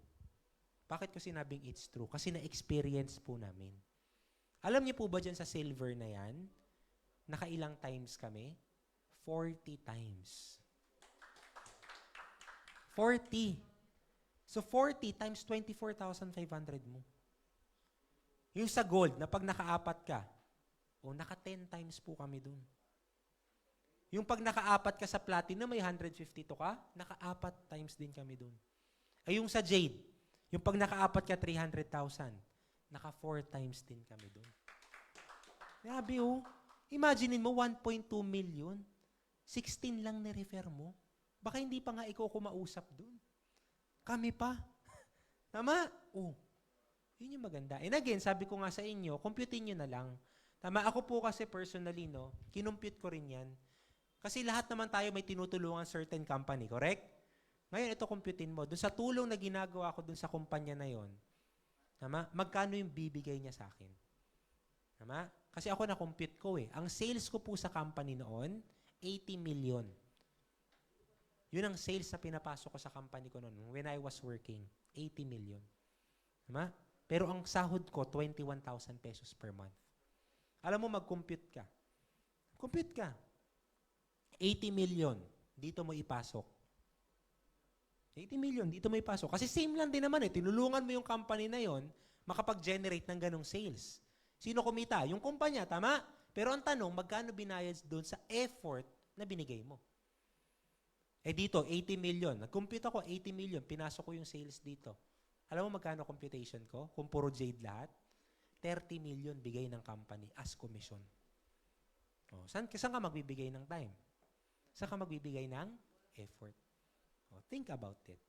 Bakit ko sinabing it's true? Kasi na-experience po namin. Alam niyo po ba dyan sa silver na yan, nakailang times kami? 40 times. 40. So 40 times 24,500 mo. Yung sa gold, na pag naka-4 ka, naka 10 times po kami dun. Yung pag naka-4 ka sa platinum, may 152 ka, naka-4 times din kami dun. Ay yung sa jade, yung pag naka-4 ka, 300,000, naka 4 times din kami dun. Grabe oh. Imagine mo, 1.2 million, 16 lang ni-refer mo. Baka hindi pa nga ikaw kumausap dun. Kami pa. Tama? Oh. Yun yung maganda. And again, sabi ko nga sa inyo, computein nyo na lang. Tama? Ako po kasi personally, kinumpute ko rin yan. Kasi lahat naman tayo may tinutulungan certain company, correct? Ngayon, ito computein mo. Doon sa tulong na ginagawa ko doon sa kumpanya na yon, tama? Magkano yung bibigay niya sa akin? Tama? Kasi ako na-compute ko eh. Ang sales ko po sa company noon, 80 million. Yun ang sales na pinapasok ko sa company ko noon when I was working. 80 million. Tama? Pero ang sahod ko, 21,000 pesos per month. Alam mo, mag-compute ka. Compute ka. 80 million, dito mo ipasok. 80 million, dito mo ipasok. Kasi same lang din naman eh. Tinulungan mo yung company na yon makapag-generate ng ganong sales. Sino kumita? Yung kumpanya, tama? Pero ang tanong, magkano binayad doon sa effort na binigay mo? Dito, 80 million. Nag-compute ako, 80 million. Pinasok ko yung sales dito. Alam mo magkano computation ko? Kung puro Jade lahat? 30 million bigay ng company as commission. Saan ka magbibigay ng time? Saan ka magbibigay ng effort? Think about it.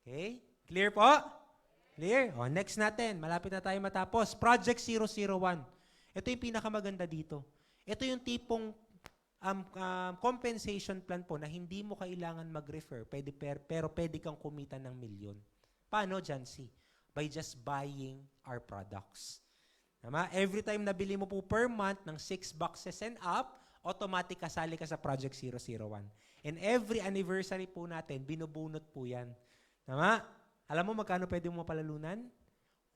Okay? Clear po? Clear? Next natin. Malapit na tayo matapos. Project 001. Ito yung pinakamaganda dito. Ito yung tipong compensation plan po na hindi mo kailangan mag-refer, pero pwede kang kumita ng milyon. Paano, Jancy? By just buying our products. Tama? Every time nabili mo po per month ng 6 boxes and up, automatic kasali ka sa Project 001. And every anniversary po natin, binubunot po yan. Tama? Alam mo magkano pwede mo mapalalunan?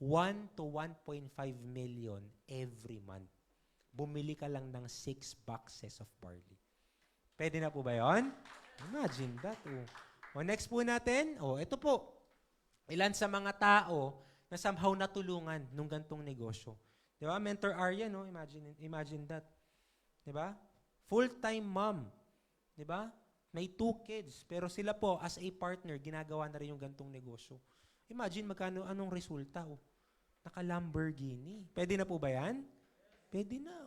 1 to 1.5 million every month. bumili ka lang ng 6 boxes of barley. Pwede na po ba yun? Imagine that. O next po natin, ito po. Ilan sa mga tao na somehow natulungan nung gantong negosyo. Di ba? Mentor Arya, no? Imagine that. Di ba? Full-time mom. Di ba? May 2 kids. Pero sila po, as a partner, ginagawa na rin yung gantong negosyo. Imagine anong resulta. Naka-Lamborghini. Pwede na po ba yan? Pwede na.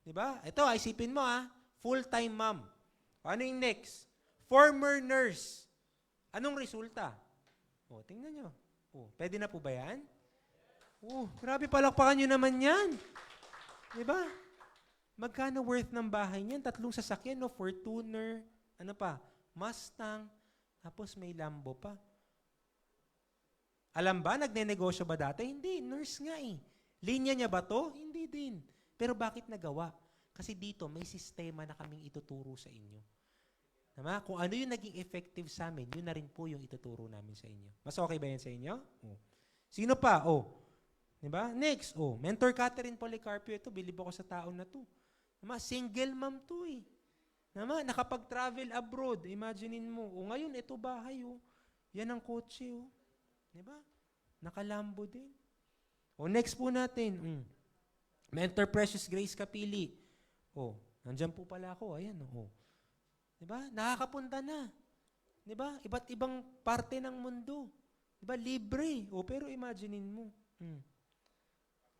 Di ba? Ito, isipin mo full-time mom. Ano yung next? Former nurse. Anong resulta? Tingnan nyo. Pwede na po ba yan? Grabe, palakpakan nyo naman yan. Di ba? Magkano worth ng bahay niyan? 3 sasakyan, Fortuner, ano pa? Mustang, tapos may Lambo pa. Alam ba, nagnenegosyo ba dati? Hindi, nurse nga eh. Linya niya ba to? Hindi din. Pero bakit nagawa? Kasi dito, may sistema na kaming ituturo sa inyo. Tama? Kung ano yung naging effective sa amin, yun na rin po yung ituturo namin sa inyo. Mas okay ba yan sa inyo? Sino pa? Diba? Next, Mentor Catherine Policarpio, ito, bilib ako sa taon na to. Tama? Single mom to eh. Tama? Nakapag-travel abroad. Imaginein mo. Ngayon, ito bahay. Yan ang kotse. Diba? Nakalambo din. Next po natin. Mentor Precious Grace Capili. Nandyan po pala ako. Ayan. Diba? Nakakapunta na. Diba? Iba't ibang parte ng mundo. Diba? Libre. Pero imaginein mo.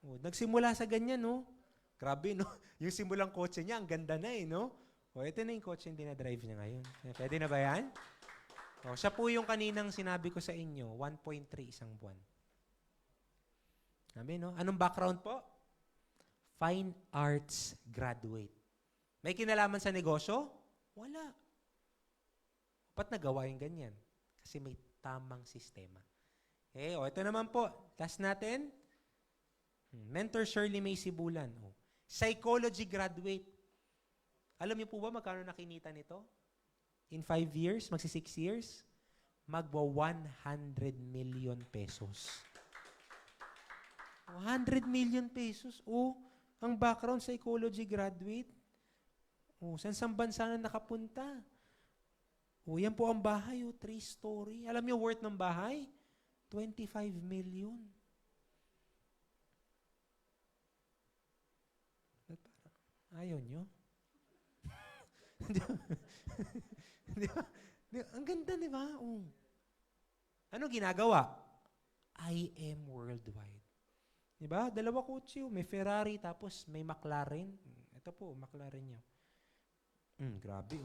Nagsimula sa ganyan, Grabe, no? Yung simulang kotse niya, ang ganda na no? Ito na yung kotse yung dinadrive niya ngayon. Pwede na ba yan? Siya po yung kaninang sinabi ko sa inyo, 1.3 isang buwan. Sabi, no? Anong background po? Fine arts graduate. May kinalaman sa negosyo? Wala. Ba't nagawa yung ganyan? Kasi may tamang sistema. Ito naman po. Last natin. Mentor Shirley May Sibulan. Psychology graduate. Alam niyo po ba magkano nakinita nito? In 5 years, magsi 6 years, magwa 100 million pesos. 100 million pesos. Ang background psychology graduate. Saan bansa na nakapunta? Yan po ang bahay, 3-story. Alam niyo worth ng bahay? 25 million. Ayaw nyo? Di ba? Ang ganda, di ba? Ano ginagawa? I am worldwide. Di ba? 2 kotse. May Ferrari, tapos may McLaren. Ito po, McLaren niya. Grabe,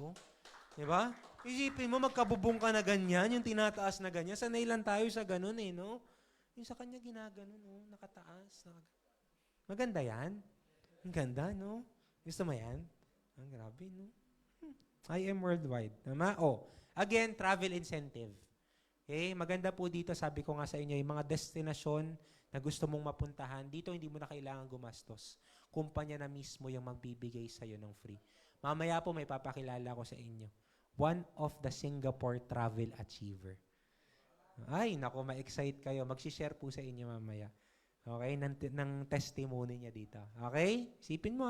Di ba? Isipin mo, magkabubong ka na ganyan, yung tinataas na ganyan. Sanay lang tayo sa ganun, no? Yung sa kanya ginaganon, nakataas. Maganda yan. Ang ganda, no? Gusto mo yan? Ang grabe, no? I am worldwide. Tama? Again, travel incentive. Maganda po dito, sabi ko nga sa inyo, yung mga destinasyon na gusto mong mapuntahan, dito hindi mo na kailangan gumastos. Kumpanya na mismo yung magbibigay sa'yo ng free. Mamaya po may papakilala ko sa inyo. One of the Singapore Travel Achiever. Ay, naku, ma-excite kayo. Mag-share po sa inyo mamaya. Okay? Ng testimony niya dito. Okay? Isipin mo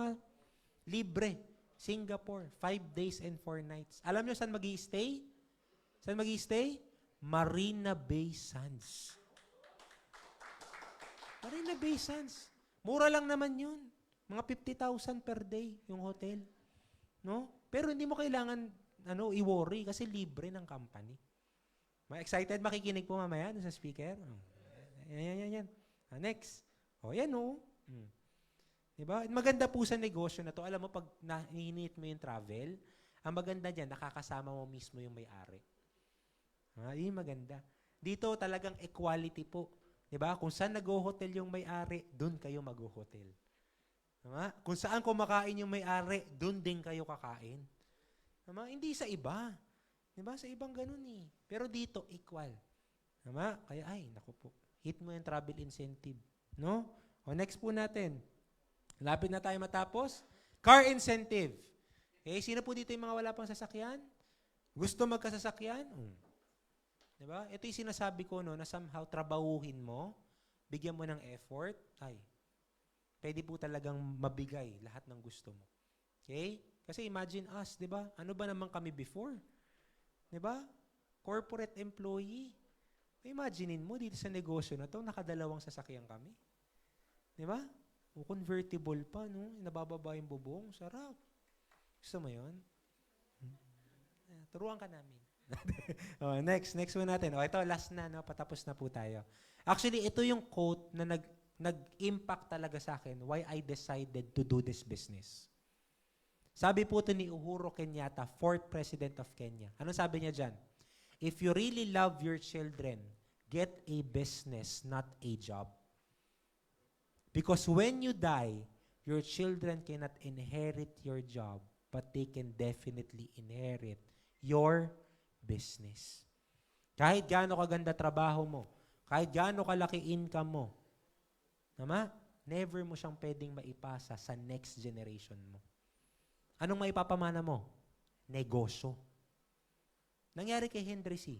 libre. Singapore. 5 days and 4 nights. Alam nyo saan mag-i-stay? Saan mag-i-stay? Marina Bay Sands. Marina Bay Sands. Mura lang naman yun. Mga 50,000 per day yung hotel. No? Pero hindi mo kailangan i-worry kasi libre ng company. Ma-excited makikinig po mamaya sa speaker? Yan. Next. Yan Diba? Maganda po sa negosyo na to. Alam mo, pag nainit mo yung travel, ang maganda dyan, nakakasama mo mismo yung may-ari. Yun maganda. Dito talagang equality po. Diba? Kung saan nag-hotel yung may-ari, dun kayo mag-hotel. Diba? Kung saan kumakain yung may-ari, dun din kayo kakain. Diba? Hindi sa iba. Diba? Sa ibang ganun Pero dito, equal. Diba? Kaya, naku po. Hit mo yung travel incentive. No? Next po natin. Lapit na tayo matapos. Car incentive. Sino po dito yung mga wala pang sasakyan? Gusto magkasasakyan? Diba? Ito yung sinasabi ko, na somehow trabahuhin mo, bigyan mo ng effort. pwede po talagang mabigay lahat ng gusto mo. Okay? Kasi imagine us, di ba? Ano ba naman kami before? Di ba? Corporate employee. Imaginein mo, dito sa negosyo na to, nakadalawang sasakyan kami. Di ba? O convertible pa, no? Nabababa yung bubong. Sarap. Gusto mo yun? Turuan ka namin. Next one natin. Ito, last na, no? Patapos na po tayo. Actually, ito yung quote na nag-impact talaga sa akin why I decided to do this business. Sabi po ito ni Uhuru Kenyatta, 4th President of Kenya. Ano sabi niya dyan? If you really love your children, get a business, not a job. Because when you die, your children cannot inherit your job, but they can definitely inherit your business. Kahit gaano kaganda trabaho mo, kahit gaano kalaki income mo, tama? Never mo siyang pwedeng maipasa sa next generation mo. Anong maipapamana mo? Negosyo. Nangyari kay Henry C.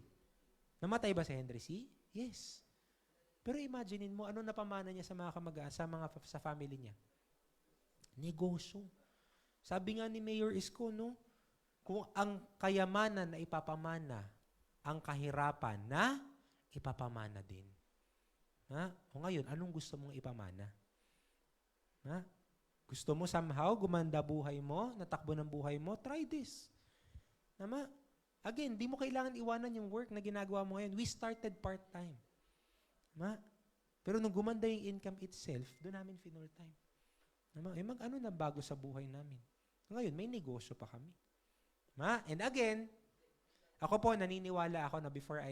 Namatay ba si Henry C? Yes. Pero imaginein mo, ano napamana niya sa mga kamag-anak, sa family niya? Negosyo. Sabi nga ni Mayor Isko, no? Kung ang kayamanan na ipapamana, ang kahirapan na ipapamana din. Ha? O ngayon, anong gusto mong ipamana? Ha? Gusto mo somehow gumanda buhay mo, natakbo ng buhay mo? Try this. Tama? Again, di mo kailangan iwanan yung work na ginagawa mo ngayon. We started part-time. Tama? Pero nung gumanda yung income itself, doon namin full-time. Tama? Ano na bago sa buhay namin? Ngayon, may negosyo pa kami. Tama? And again, ako po, naniniwala ako na before I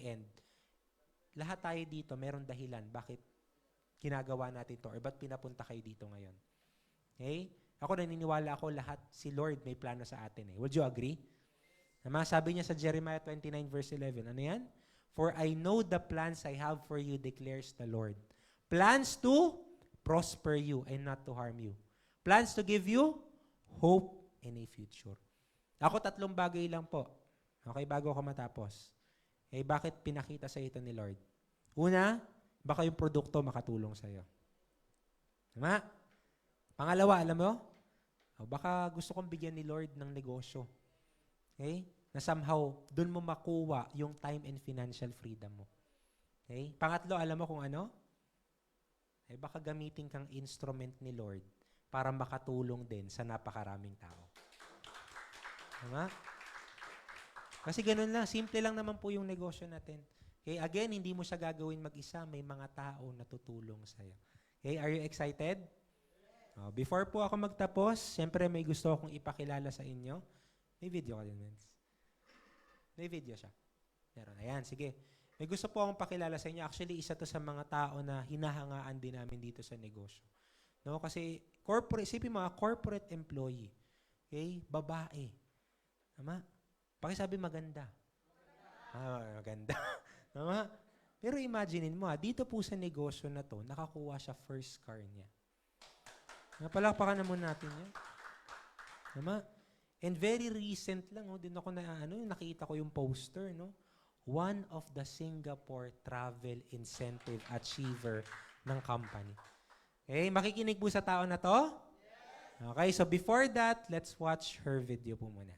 end, lahat tayo dito, meron dahilan bakit ginagawa natin to or ba't pinapunta kayo dito ngayon. Okay? Ako naniniwala ako lahat, si Lord may plano sa atin. Would you agree? Sabi niya sa Jeremiah 29 verse 11, ano yan? For I know the plans I have for you, declares the Lord. Plans to prosper you and not to harm you. Plans to give you hope and a future. Ako 3 bagay lang po. Okay, bago ako matapos. Bakit pinakita sa ito ni Lord? Una, baka yung produkto makatulong sa'yo. Tama? Pangalawa, alam mo? Baka gusto kong bigyan ni Lord ng negosyo. Okay? Na somehow, dun mo makuha yung time and financial freedom mo. Okay? Pangatlo, alam mo kung ano? Baka gamitin kang instrument ni Lord para makatulong din sa napakaraming tao. Tama? Kasi ganun lang, simple lang naman po yung negosyo natin. Okay? Again, hindi mo siya gagawin mag-isa, may mga tao na tutulong sa'yo. Okay? Are you excited? Before po ako magtapos, siyempre may gusto akong ipakilala sa inyo. May video ka din, Vince. May video siya. Meron. Ayan, sige. May gusto po akong pakilala sa inyo. Actually, isa to sa mga tao na hinahangaan din namin dito sa negosyo. No? Kasi, isipin mga corporate employee. Okay? Babae. Tama? Pakisabi maganda. Maganda. Tama? Pero imaginein mo, dito po sa negosyo na to, nakakuha siya first car niya. Napalakpakan naman natin yan. Tama? And very recent lang, din ako nakita ko yung poster, no? One of the Singapore Travel Incentive Achiever ng company. Okay, makikinig po sa tao na to? Okay, so before that, let's watch her video po muna.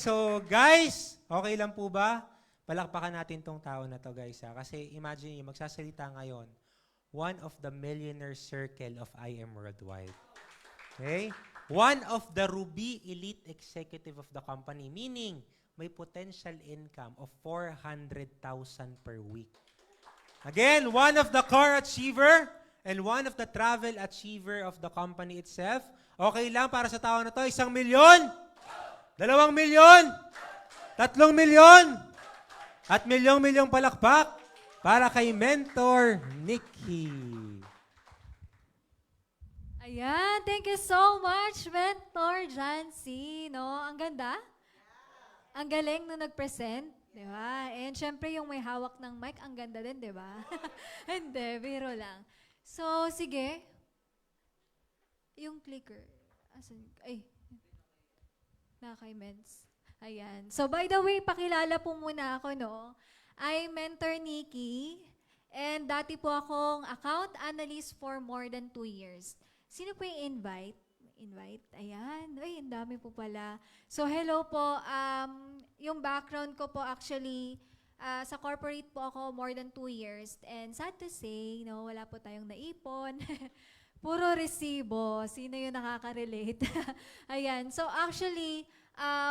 so guys, okay lang po ba? Palakpakan natin tong tao na to, guys. Ha? Kasi imagine nyo, magsasalita ngayon, one of the millionaire circle of IM Worldwide. Okay? One of the Ruby Elite Executive of the company, meaning may potential income of 400,000 per week. Again, one of the core achiever and one of the travel achiever of the company itself. Okay lang para sa tao na to, 1 milyon, 2 milyon, 3 milyon, at milyong-milyong palakpak para kay Mentor Nikki.
Ayan, thank you so much, Mentor Jancy. No? Ang ganda. Ang galing nung nag-present. Di ba? And syempre yung may hawak ng mic, ang ganda din, di ba? Hindi, biro lang. So, sige. Yung clicker. Asan? Ay. Naka-immense. Ayan. So, by the way, pakilala po muna ako, no? I'm Mentor Nikki. And dati po akong account analyst for more than 2 years. Sino po yung invite? Ayan. Ay, ang dami po pala. So, hello po. Yung background ko po actually, sa corporate po ako more than 2 years. And sad to say, no, wala po tayong naipon. Puro resibo. Sino yung nakaka-relate? Ayan. So, actually,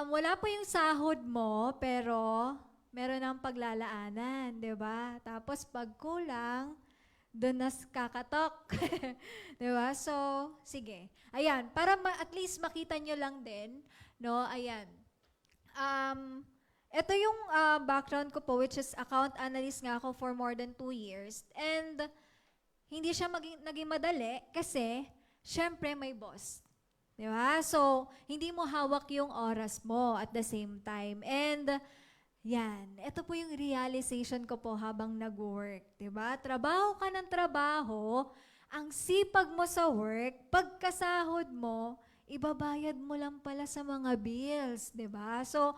wala po yung sahod mo, pero meron ng paglalaanan, di ba? Tapos, pag kulang, doon nas kakatok. Diba? So, sige. Ayan, para at least makita nyo lang din, no? Ayan. Ito yung background ko po, which is account analyst nga ako for more than 2 years. And hindi siya naging madali kasi, syempre may boss. Diba? So, hindi mo hawak yung oras mo at the same time. And, yan. Ito po yung realization ko po habang nag-work. Diba? Trabaho ka ng trabaho, ang sipag mo sa work, pagkasahod mo, ibabayad mo lang pala sa mga bills. Diba? So,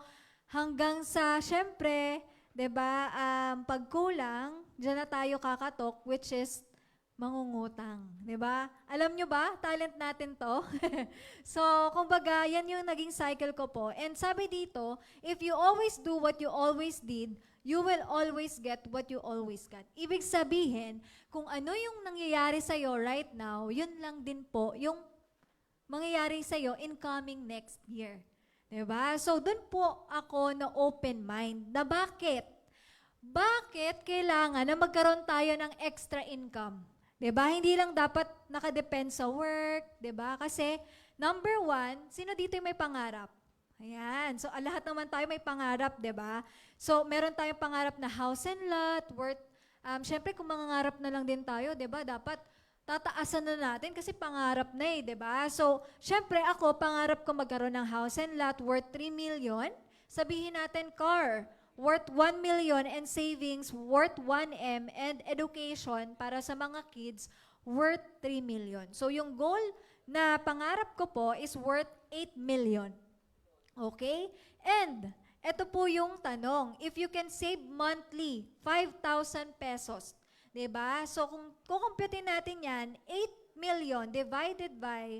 hanggang sa, syempre, diba, pagkulang, dyan na tayo kakatok, which is mangungutang. Diba? Alam nyo ba? Talent natin to. So, kumbaga, yan yung naging cycle ko po. And sabi dito, if you always do what you always did, you will always get what you always got. Ibig sabihin, kung ano yung nangyayari sa'yo right now, yun lang din po yung mangyayari sa'yo in coming next year. Diba? So, dun po ako na open mind. Na bakit? Bakit kailangan na magkaroon tayo ng extra income? Diba? Hindi lang dapat nakadepend sa work, diba? Kasi, number 1, sino dito yung may pangarap? Ayan. So, lahat naman tayo may pangarap, diba? So, meron tayong pangarap na house and lot, worth, syempre, kung mangangarap na lang din tayo, diba? Dapat tataasan na natin kasi pangarap na eh, diba? So, syempre, ako, pangarap ko magkaroon ng house and lot worth 3 million. Sabihin natin, car, worth 1 million and savings worth 1M and education para sa mga kids worth 3 million. So, yung goal na pangarap ko po is worth 8 million. Okay? And, ito po yung tanong. If you can save monthly 5,000 pesos, diba? So, kung kukumputin natin yan, 8 million divided by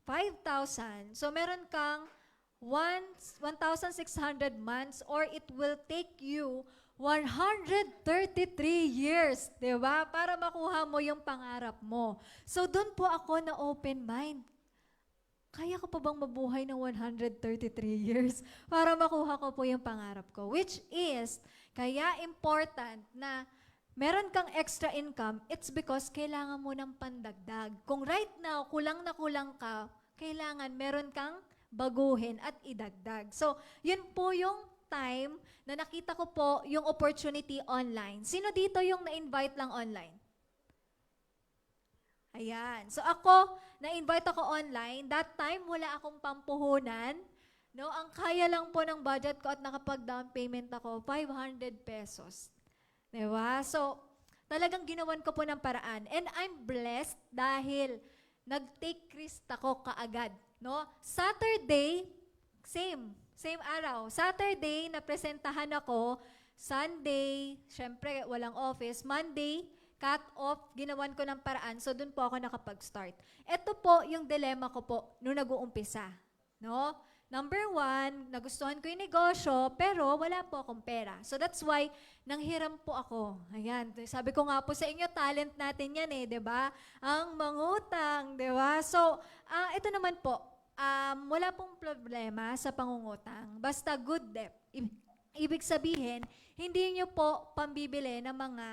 5,000. So, meron kang 1,600 months or it will take you 133 years, di ba? Para makuha mo yung pangarap mo. So, doon po ako na open mind. Kaya ko pa bang mabuhay ng 133 years para makuha ko po yung pangarap ko? Which is, kaya important na meron kang extra income, it's because kailangan mo ng pandagdag. Kung right now, kulang na kulang ka, kailangan meron kang baguhin at idagdag. So, yun po yung time na nakita ko po yung opportunity online. Sino dito yung na-invite lang online? Ayan. So, ako, na-invite ako online. That time, wala akong pampuhunan. No, ang kaya lang po ng budget ko at nakapag-down payment ako, 500 pesos. Diba? So, talagang ginawan ko po ng paraan. And I'm blessed dahil nag-take risk ako kaagad. No? Saturday, same araw. Saturday, napresentahan ako. Sunday, syempre, walang office. Monday, cut off, ginawan ko ng paraan. So, dun po ako nakapag-start. Ito po yung dilemma ko po nung nag-uumpisa. No? Number one, nagustuhan ko yung negosyo, pero wala po akong pera. So that's why, nanghiram po ako. Ayan, sabi ko nga po sa inyo, talent natin yan eh, di ba? Ang mangutang, di ba? So, ito naman po, wala pong problema sa pangungutang. Basta good debt. Ibig sabihin, hindi nyo po pambibili ng mga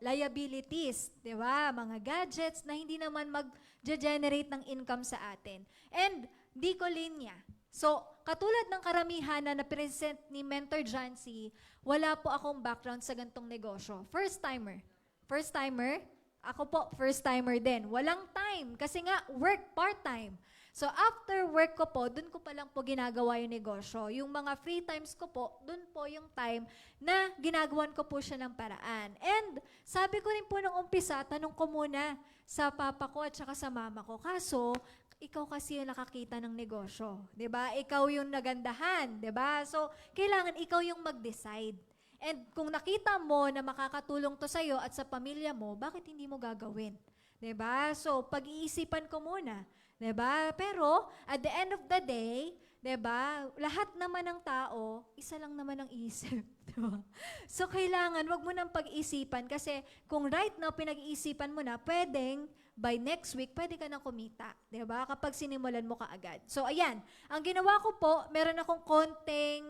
liabilities, di ba? Mga gadgets na hindi naman mag-generate ng income sa atin. And, di ko linya. So, katulad ng karamihan na present ni Mentor John C., wala po akong background sa gantong negosyo. First timer. First timer? Ako po, first timer din. Walang time, kasi nga, work part-time. So, after work ko po, dun ko pa lang po ginagawa yung negosyo. Yung mga free times ko po, dun po yung time na ginagawan ko po siya ng paraan. And, sabi ko rin po nung umpisa, tanong ko muna sa papa ko at saka sa mama ko. Kaso, ikaw kasi yung nakakita ng negosyo. 'Di ba? Ikaw yung nagandahan. 'Di ba? So, kailangan ikaw yung mag-decide. And kung nakita mo na makakatulong to sa'yo at sa pamilya mo, bakit hindi mo gagawin? 'Di ba? So, pag-iisipan ko muna. 'Di ba? Pero, at the end of the day, 'di ba? Lahat naman ng tao, isa lang naman ang isip. Diba? So, kailangan, wag mo nang pag-isipan kasi kung right now pinag-iisipan mo na, pwedeng by next week, pwede ka nang kumita. Diba? Kapag sinimulan mo kaagad. So, ayan. Ang ginawa ko po, meron akong konting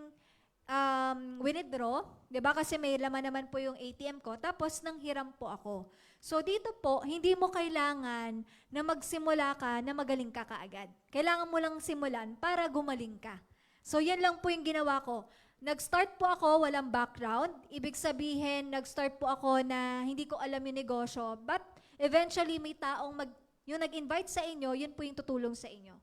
withdraw. Diba? Kasi may laman naman po yung ATM ko. Tapos, nanghiram po ako. So, dito po, hindi mo kailangan na magsimula ka na magaling ka kaagad. Kailangan mo lang simulan para gumaling ka. So, yan lang po yung ginawa ko. Nag-start po ako, walang background. Ibig sabihin, nag-start po ako na hindi ko alam yung negosyo. But, eventually, may taong yung nag-invite sa inyo, yun po yung tutulong sa inyo.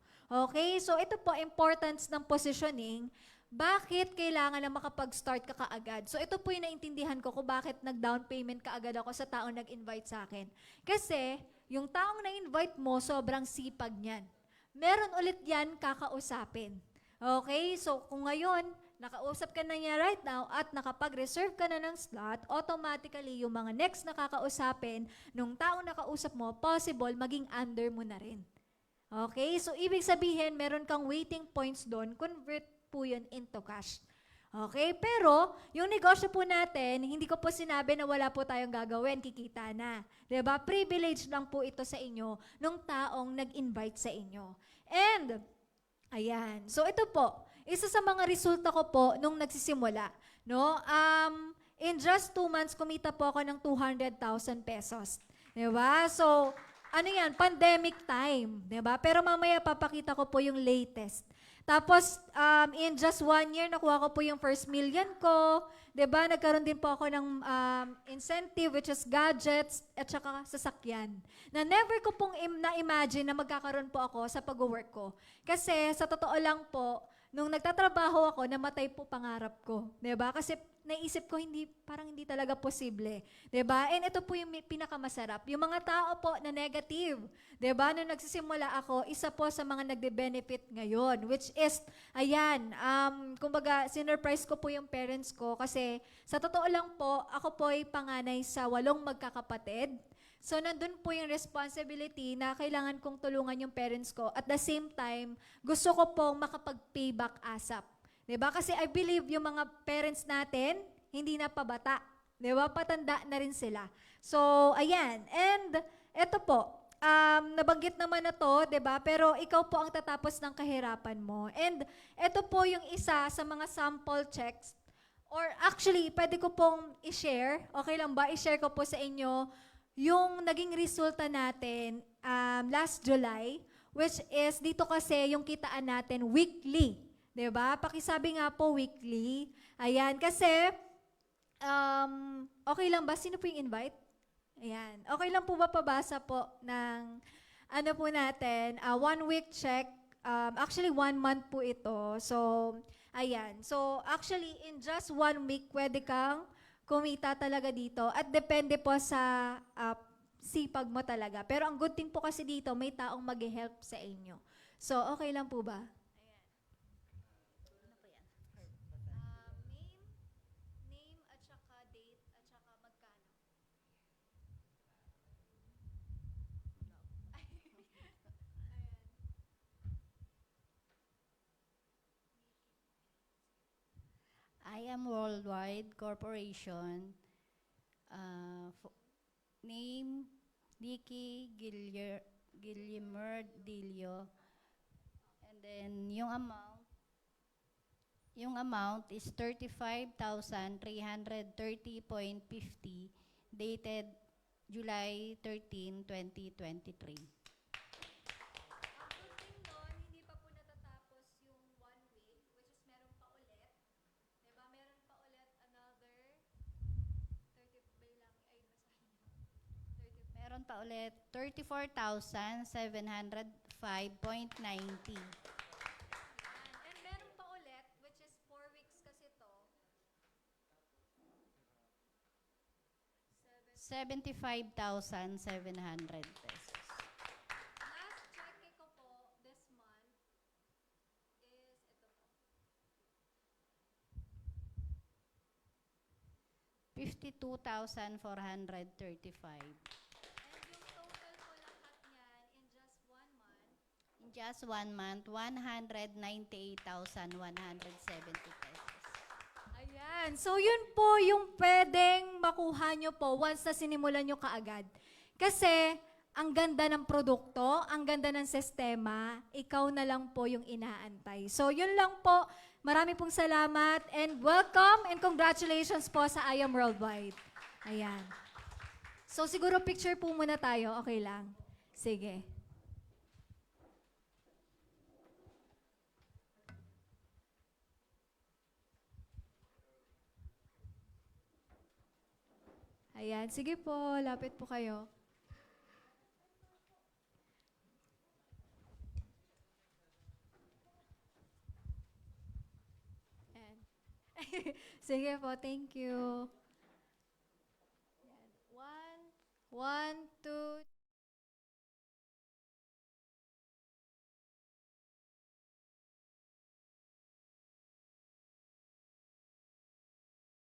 Okay? So, ito po, importance ng positioning. Bakit kailangan na makapag-start ka kaagad? So, ito po yung naintindihan ko kung bakit nag-down payment kaagad ako sa taong nag-invite sa akin. Kasi, yung taong na-invite mo, sobrang sipag niyan. Meron ulit yan kakausapin. Okay? So, kung ngayon, nakausap ka na niya right now at nakapag-reserve ka na ng slot, automatically yung mga next na kakausapin nung taong nakausap mo, possible maging under mo na rin. Okay? So, ibig sabihin, meron kang waiting points doon, convert po yun into cash. Okay? Pero, yung negosyo po natin, hindi ko po sinabi na wala po tayong gagawin, kikita na. Diba? Privilege lang po ito sa inyo nung taong nag-invite sa inyo. And, ayan. So, ito po, isa sa mga resulta ko po nung nagsisimula, no? In just 2 months, kumita po ako ng 200,000 pesos. Diba? So, ano yan? Pandemic time. Diba? Pero mamaya papakita ko po yung latest. Tapos, in just 1 year, nakuha ko po yung first million ko. Diba? Nagkaroon din po ako ng incentive, which is gadgets, at saka sasakyan. Na never ko pong na-imagine na magkakaroon po ako sa pag-work ko. Kasi, sa totoo lang po, nung nagtatrabaho ako, namatay po pangarap ko. 'Di ba? Kasi naisip ko, parang hindi talaga posible. 'Di ba? And ito po yung pinakamasarap. Yung mga tao po na negative. 'Di ba? Nung nagsisimula ako, isa po sa mga nagde-benefit ngayon. Which is, ayan, kumbaga, sinurprise ko po yung parents ko. Kasi sa totoo lang po, ako po ay panganay sa 8 magkakapatid. So, nandun po yung responsibility na kailangan kong tulungan yung parents ko. At the same time, gusto ko pong makapag-payback ASAP. Diba? Kasi I believe yung mga parents natin, hindi na pabata. Diba? Patanda na rin sila. So, ayan. And, eto po, nabanggit naman na to, diba? Pero ikaw po ang tatapos ng kahirapan mo. And, eto po yung isa sa mga sample checks. Or actually, pwede ko pong i-share. Okay lang ba? I-share ko po sa inyo yung naging resulta natin last July, which is dito kasi yung kitaan natin weekly. Diba? Pakisabi nga po weekly. Ayan, kasi okay lang ba? Sino po yung invite? Ayan. Okay lang po ba pabasa po ng ano po natin, 1 week check. Actually, 1 month po ito. So, ayan. So, actually, in just 1 week, pwede kang kumita talaga dito at depende po sa sipag mo talaga. Pero ang good thing po kasi dito, may taong mag-help sa inyo. So, okay lang po ba? Name at saka date at saka magkano?
I am Worldwide Corporation. Name, Nikki Guillermer Dilio. And then yung amount is 35,330.50 dated July 13, 2023.
Hindi pa po natatapos yung 1 week, which is meron pa ulit. Diba? Meron pa ulit another 30, bilang, ay, basahin niyo. 30,
Meron pa ulit 34,705.90.
and meron pa ulit, which is 4 weeks kasi to.
75,700 pesos.
Last check ko po this month is ito po.
52,435.
And yung total po lahat niyan in just 1 month,
In just 1 month, 198,170 pesos.
ayan. So, yun po yung pwedeng makuha nyo po once na sinimulan nyo kaagad. Kasi, ang ganda ng produkto, ang ganda ng sistema, ikaw na lang po yung inaantay. So, yun lang po. Marami pong salamat and welcome and congratulations po sa I Am Worldwide. Ayan. So, siguro picture po muna tayo. Okay lang. Sige. Ayan, sige po, lapit po kayo. Ayan. Sige po, thank you. Ayan. 1, 2,